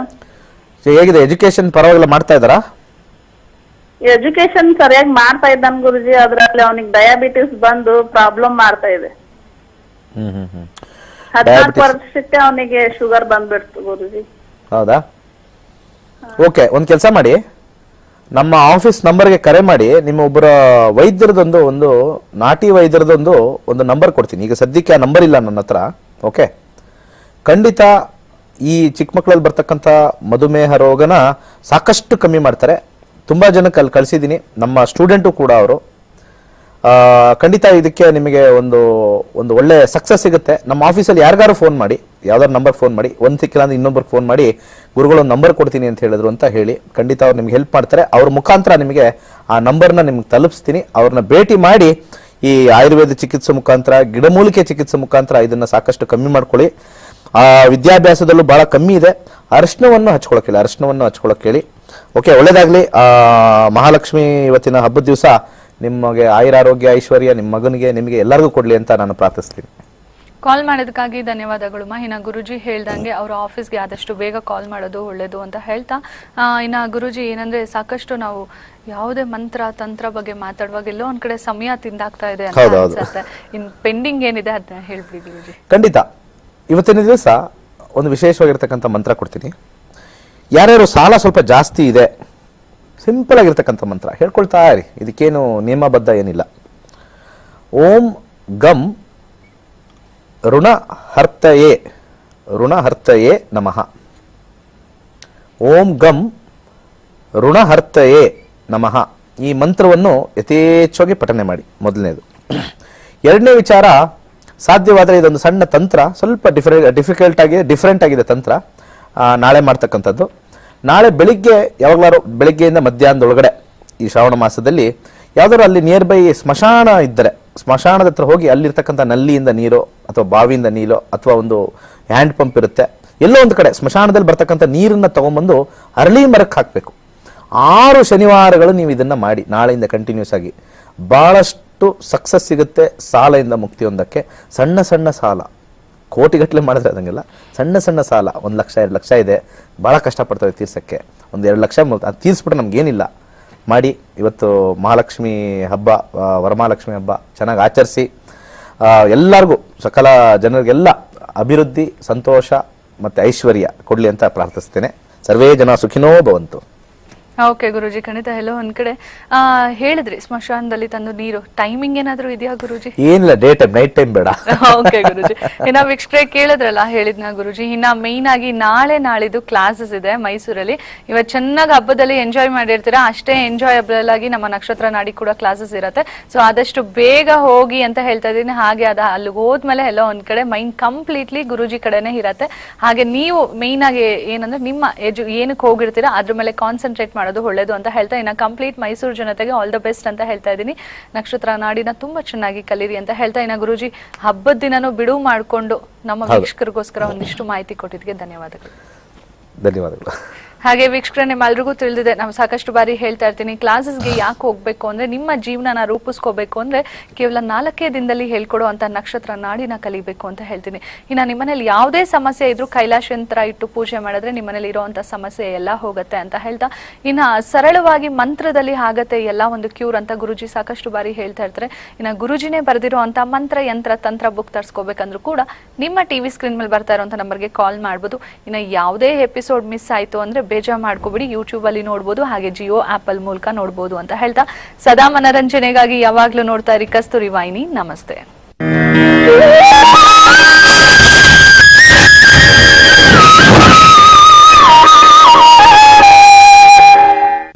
ಹೇಗಿದೆ ಎಜುಕೇಶನ್? ಪರವಾಗಿಲ್ಲ ಮಾಡ್ತಾ ಇದ್ದಾರಾ? ಎಜುಕೇಶನ್ ಸರಿಯಾಗಿ ಮಾಡ್ತಾ ಇದ್ದಾನ ಗುರುಜಿ, ಅದ್ರಲ್ಲಿ ಅವನಿಗೆ ಡಯಾಬಿಟಿಸ್ ಬಂದು ಪ್ರಾಬ್ಲಮ್ ಮಾಡ್ತಾ ಇದೆ. 14 ವರ್ಷಕ್ಕೆ ಅವನಿಗೆ ಶುಗರ್ ಬಂದ್ಬಿಡ್ತು ಗುರುಜಿ. ಹೌದಾ? ಓಕೆ, ಒಂದ್ ಕೆಲಸ ಮಾಡಿ, ನಮ್ಮ ಆಫೀಸ್ ನಂಬರ್ಗೆ ಕರೆ ಮಾಡಿ, ನಿಮ್ಮ ಒಬ್ಬರ ವೈದ್ಯರದೊಂದು, ಒಂದು ನಾಟಿ ವೈದ್ಯರದೊಂದು ಒಂದು ನಂಬರ್ ಕೊಡ್ತೀನಿ. ಈಗ ಸದ್ಯಕ್ಕೆ ಆ ನಂಬರ್ ಇಲ್ಲ ನನ್ನ ಹತ್ರ. ಓಕೆ, ಖಂಡಿತ ಈ ಚಿಕ್ಕ ಮಕ್ಕಳಲ್ಲಿ ಬರ್ತಕ್ಕಂಥ ಮಧುಮೇಹ ರೋಗನ ಸಾಕಷ್ಟು ಕಮ್ಮಿ ಮಾಡ್ತಾರೆ. ತುಂಬಾ ಜನಕ್ಕೆ ಅಲ್ಲಿ ಕಳಿಸಿದ್ದೀನಿ, ನಮ್ಮ ಸ್ಟೂಡೆಂಟು ಕೂಡ ಅವರು ಖಂಡಿತ ಇದಕ್ಕೆ ನಿಮಗೆ ಒಂದು ಒಂದು ಒಳ್ಳೆ ಸಕ್ಸಸ್ ಸಿಗುತ್ತೆ. ನಮ್ಮ ಆಫೀಸಲ್ಲಿ ಯಾರಿಗಾರು ಫೋನ್ ಮಾಡಿ, ಯಾವ್ದಾದ್ರು ನಂಬರ್ ಫೋನ್ ಮಾಡಿ, ಒಂದು ಸಿಕ್ಕಿಲ್ಲ ಅಂದ್ರೆ ಇನ್ನೊಬ್ಬರಿಗೆ ಫೋನ್ ಮಾಡಿ ಗುರುಗಳು ಒಂದು ನಂಬರ್ ಕೊಡ್ತೀನಿ ಅಂತ ಹೇಳಿದ್ರು ಅಂತ ಹೇಳಿ, ಖಂಡಿತ ಅವ್ರು ನಿಮ್ಗೆ ಹೆಲ್ಪ್ ಮಾಡ್ತಾರೆ. ಅವ್ರ ಮುಖಾಂತರ ನಿಮಗೆ ಆ ನಂಬರ್ನ ನಿಮ್ಗೆ ತಲುಪಿಸ್ತೀನಿ. ಅವ್ರನ್ನ ಭೇಟಿ ಮಾಡಿ ಈ ಆಯುರ್ವೇದ ಚಿಕಿತ್ಸೆ ಮುಖಾಂತರ, ಗಿಡಮೂಲಿಕೆ ಚಿಕಿತ್ಸೆ ಮುಖಾಂತರ ಇದನ್ನ ಸಾಕಷ್ಟು ಕಮ್ಮಿ ಮಾಡ್ಕೊಳ್ಳಿ. ವಿದ್ಯಾಭ್ಯಾಸದಲ್ಲೂ ಬಹಳ ಕಮ್ಮಿ ಇದೆ. ಅರಿಶಿನವನ್ನು ಹಚ್ಕೊಳಕ್ ಹೇಳಿ. ಓಕೆ, ಒಳ್ಳೇದಾಗ್ಲಿ. ಮಹಾಲಕ್ಷ್ಮಿ ಇವತ್ತಿನ ಹಬ್ಬದ ದಿವಸ ನಿಮಗೆ ಆಯುರಾರೋಗ್ಯ ಐಶ್ವರ್ಯ ನಿಮ್ಮ ಮಗನಿಗೆ ನಿಮಗೆ ಎಲ್ಲರಿಗೂ ಕೊಡ್ಲಿ ಅಂತ ನಾನು ಪ್ರಾರ್ಥಿಸ್ತೀನಿ. ಕಾಲ್ ಮಾಡೋದಕ್ಕಾಗಿ ಧನ್ಯವಾದಗಳು. ಇನ್ನ ಗುರುಜಿ ಹೇಳ್ದಂಗೆ ಅವ್ರ ಆಫೀಸ್ಗೆ ಆದಷ್ಟು ಬೇಗ ಕಾಲ್ ಮಾಡೋದು ಒಳ್ಳೇದು ಅಂತ ಹೇಳ್ತಾ, ಇನ್ನ ಗುರುಜಿ ಏನಂದ್ರೆ ಸಾಕಷ್ಟು ನಾವು ಯಾವುದೇ ಮಂತ್ರ ತಂತ್ರ ಬಗ್ಗೆ ಮಾತಾಡುವಾಗ ಎಲ್ಲೋ ಒಂದ್ ಕಡೆ ಸಮಯ ತಿಂದಾಗ್ತಾ ಇದೆ ಅಂತ ಅನ್ಸುತ್ತೆ. ಇನ್ ಪೆಂಡಿಂಗ್ ಏನಿದೆ ಅದನ್ನ ಹೇಳ್ಬಿಡಿ ಗುರುಜಿ. ಖಂಡಿತ ಇವತ್ತಿನ ದಿವಸ ಒಂದು ವಿಶೇಷವಾಗಿರ್ತಕ್ಕಂಥ ಮಂತ್ರ ಕೊಡ್ತೀನಿ. ಯಾರ್ಯಾರು ಸಾಲ ಸ್ವಲ್ಪ ಜಾಸ್ತಿ ಇದೆ, ಸಿಂಪಲ್ ಆಗಿರ್ತಕ್ಕಂಥ ಮಂತ್ರ ಹೇಳ್ಕೊಳ್ತಾ ಇರಿ. ಇದಕ್ಕೇನು ನಿಯಮಬದ್ಧ ಏನಿಲ್ಲ. ಓಂ ಗಂ ಋಣಹರ್ತಯೇ ನಮಃ. ಓಂ ಗಂ ಋಣಹರ್ತಯೇ ನಮಃ. ಈ ಮಂತ್ರವನ್ನು ಯಥೇಚ್ಛವಾಗಿ ಪಠನೆ ಮಾಡಿ, ಮೊದಲನೇದು. ಎರಡನೇ ವಿಚಾರ, ಸಾಧ್ಯವಾದರೆ ಇದೊಂದು ಸಣ್ಣ ತಂತ್ರ, ಸ್ವಲ್ಪ ಡಿಫರೆಂಟ್ ಆಗಿದೆ ತಂತ್ರ. ನಾಳೆ ಮಾಡ್ತಕ್ಕಂಥದ್ದು. ನಾಳೆ ಬೆಳಿಗ್ಗೆ ಯಾವಾಗಲಾರು ಬೆಳಿಗ್ಗೆಯಿಂದ ಮಧ್ಯಾಹ್ನದೊಳಗಡೆ ಈ ಶ್ರಾವಣ ಮಾಸದಲ್ಲಿ ಯಾವ್ದಾದ್ರು ಅಲ್ಲಿ ನಿಯರ್ ಬೈ ಸ್ಮಶಾನ ಇದ್ದರೆ ಸ್ಮಶಾನದ ಹತ್ರ ಹೋಗಿ ಅಲ್ಲಿರ್ತಕ್ಕಂಥ ನಲ್ಲಿಯಿಂದ ನೀರೋ ಅಥವಾ ಬಾವಿಯಿಂದ ನೀರೋ ಅಥವಾ ಒಂದು ಹ್ಯಾಂಡ್ ಪಂಪ್ ಇರುತ್ತೆ, ಎಲ್ಲೋ ಒಂದು ಕಡೆ ಸ್ಮಶಾನದಲ್ಲಿ ಬರ್ತಕ್ಕಂಥ ನೀರನ್ನ ತಗೊಂಡ್ಬಂದು ಅರಳಿ ಮರಕ್ಕೆ ಹಾಕಬೇಕು. 6 ಶನಿವಾರಗಳು ನೀವು ಇದನ್ನ ಮಾಡಿ, ನಾಳೆಯಿಂದ ಕಂಟಿನ್ಯೂಸ್ ಆಗಿ ಬಹಳಷ್ಟು ಸಕ್ಸಸ್ ಸಿಗುತ್ತೆ. ಸಾಲದಿಂದ ಮುಕ್ತಿ ಹೊಂದಕ್ಕೆ. ಸಣ್ಣ ಸಣ್ಣ ಸಾಲ, ಕೋಟಿಗಟ್ಟಲೆ ಮಾಡಿದ್ರೆ ಅದಂಗೆಲ್ಲ ಸಣ್ಣ ಸಣ್ಣ ಸಾಲ, 1 ಲಕ್ಷ 2 ಲಕ್ಷ ಇದೆ, ಬಹಳ ಕಷ್ಟಪಡ್ತವೆ ತೀರ್ಸಕ್ಕೆ. 1-2 ಲಕ್ಷ ಅದು ತೀರ್ಸ್ಬಿಟ್ರೆ ನಮ್ಗೇನಿಲ್ಲ. ಮಾಡಿ ಇವತ್ತು ಮಹಾಲಕ್ಷ್ಮಿ ಹಬ್ಬ, ವರಮಹಾಲಕ್ಷ್ಮಿ ಹಬ್ಬ ಚೆನ್ನಾಗಿ ಆಚರಿಸಿ. ಎಲ್ಲರಿಗೂ, ಸಕಲ ಜನರಿಗೆಲ್ಲ ಅಭಿವೃದ್ಧಿ, ಸಂತೋಷ ಮತ್ತೆ ಐಶ್ವರ್ಯ ಕೊಡ್ಲಿ ಅಂತ ಪ್ರಾರ್ಥಿಸ್ತೇನೆ. ಸರ್ವೇ ಜನ ಸುಖಿನೋ ಭವಂತು. ಓಕೆ ಗುರುಜಿ, ಖಂಡಿತ. ಎಲ್ಲೋ ಒಂದ್ ಕಡೆ ಹೇಳಿದ್ರಿ ಸ್ಮಶಾನದಲ್ಲಿ ತಂದು ನೀರು, ಟೈಮಿಂಗ್ ಏನಾದ್ರು ಇದೆಯಾ ಗುರುಜಿ? ಏನಿಲ್ಲ, ಡೇ ಟೈಮ್, ನೈಟ್ ಟೈಮ್ ಬೇಡ. ಓಕೆ ಗುರುಜಿ. ಇನ್ನ ವೀಕ್ಷಕರೇ ಕೇಳಿದ್ರಲ್ಲ, ಹೇಳಿದ್ನ ಗುರುಜಿ. ಇನ್ನ ಮೇನ್ ಆಗಿ ನಾಳಿದ್ದು ಕ್ಲಾಸಸ್ ಇದೆ ಮೈಸೂರಲ್ಲಿ. ಇವತ್ತು ಚೆನ್ನಾಗಿ ಹಬ್ಬದಲ್ಲಿ ಎಂಜಾಯ್ ಮಾಡಿರ್ತೀರಾ, ಅಷ್ಟೇ ಎಂಜಾಯಬಲ್ ಆಗಿ ನಮ್ಮ ನಕ್ಷತ್ರ ನಾಡಿ ಕೂಡ ಕ್ಲಾಸಸ್ ಇರುತ್ತೆ. ಸೊ ಆದಷ್ಟು ಬೇಗ ಹೋಗಿ ಅಂತ ಹೇಳ್ತಾ ಇದೀನಿ. ಹಾಗೆ ಅಲ್ಲಿ ಹೋದ್ಮೇಲೆ ಎಲ್ಲೋ ಒಂದ್ ಕಡೆ ಮೈಂಡ್ ಕಂಪ್ಲೀಟ್ಲಿ ಗುರುಜಿ ಕಡೆನೆ ಇರತ್ತೆ. ಹಾಗೆ ನೀವು ಮೇನ್ ಆಗಿ ಏನಂದ್ರೆ ನಿಮ್ಮ ಏನಕ್ಕೆ ಹೋಗಿರ್ತೀರಾ ಅದ್ರ ಮೇಲೆ ಕಾನ್ಸಂಟ್ರೇಟ್ ಮಾಡೋದು ಒಳ್ಳೇದು ಅಂತ ಹೇಳ್ತಾ, ಇನ್ನ ಕಂಪ್ಲೀಟ್ ಮೈಸೂರು ಜನತೆಗೆ ಆಲ್ ದ ಬೆಸ್ಟ್ ಅಂತ ಹೇಳ್ತಾ ಇದ್ದೀನಿ. ನಕ್ಷತ್ರ ನಾಡಿನ ತುಂಬಾ ಚೆನ್ನಾಗಿ ಕಲೀರಿ ಅಂತ ಹೇಳ್ತಾ, ಇನ್ನ ಗುರುಜಿ ಹಬ್ಬದ ದಿನನೂ ಬಿಡುವು ಮಾಡ್ಕೊಂಡು ನಮ್ಮ ವೀಕ್ಷಕರಿಗೋಸ್ಕರ ಒಂದಿಷ್ಟು ಮಾಹಿತಿ ಕೊಟ್ಟಿದ್ದಕ್ಕೆ ಧನ್ಯವಾದಗಳು. ಧನ್ಯವಾದಗಳು. ಹಾಗೆ ವೀಕ್ಷಕರೇ, ನಿಮ್ಮೆಲ್ರಿಗೂ ತಿಳಿದಿದೆ, ನಾವು ಸಾಕಷ್ಟು ಬಾರಿ ಹೇಳ್ತಾ ಇರ್ತೀನಿ, ಕ್ಲಾಸಸ್ಗೆ ಯಾಕೆ ಹೋಗ್ಬೇಕು ಅಂದ್ರೆ ನಿಮ್ಮ ಜೀವನನ ರೂಪಿಸ್ಕೋಬೇಕು ಅಂದ್ರೆ ಕೇವಲ 4 ದಿನದಲ್ಲಿ ಹೇಳ್ಕೊಡುವಂತ ನಕ್ಷತ್ರ ನಾಡಿನ ಕಲಿಬೇಕು ಅಂತ ಹೇಳ್ತೀನಿ. ಇನ್ನ ನಿಮ್ಮನೇಲಿ ಯಾವುದೇ ಸಮಸ್ಯೆ ಇದ್ರೂ ಕೈಲಾಶಯಂತ್ರ ಇಟ್ಟು ಪೂಜೆ ಮಾಡಿದ್ರೆ ನಿಮ್ಮನೇಲಿ ಇರುವಂತ ಸಮಸ್ಯೆ ಎಲ್ಲ ಹೋಗುತ್ತೆ ಅಂತ ಹೇಳ್ತಾ, ಇನ್ನ ಸರಳವಾಗಿ ಮಂತ್ರದಲ್ಲಿ ಆಗತ್ತೆ ಎಲ್ಲ ಒಂದು ಕ್ಯೂರ್ ಅಂತ ಗುರುಜಿ ಸಾಕಷ್ಟು ಬಾರಿ ಹೇಳ್ತಾ ಇರ್ತಾರೆ. ಇನ್ನ ಗುರುಜಿನೇ ಬರೆದಿರುವಂತ ಮಂತ್ರ ಯಂತ್ರ ತಂತ್ರ ಬುಕ್ ತರಿಸ್ಕೋಬೇಕಂದ್ರೂ ಕೂಡ ನಿಮ್ಮ ಟಿವಿ ಸ್ಕ್ರೀನ್ ಮೇಲೆ ಬರ್ತಾ ಇರುವಂತ ನಂಬರ್ಗೆ ಕಾಲ್ ಮಾಡ್ಬೋದು. ಇನ್ನ ಯಾವುದೇ ಎಪಿಸೋಡ್ ಮಿಸ್ ಆಯ್ತು ಅಂದ್ರೆ ಬೇಜಾರ್ ಮಾಡ್ಕೋಬಿಡಿ, ಯೂಟ್ಯೂಬ್ ಅಲ್ಲಿ ನೋಡ್ಬೋದು, ಹಾಗೆ ಜಿಯೋ ಆಪಲ್ ಮೂಲಕ ನೋಡ್ಬೋದು ಅಂತ ಹೇಳ್ತಾ, ಸದಾ ಮನರಂಜನೆಗಾಗಿ ಯಾವಾಗ್ಲೂ ನೋಡ್ತಾ ಇರಿ ಕಸ್ತೂರಿ ವಾಹಿನಿ. ನಮಸ್ತೆ.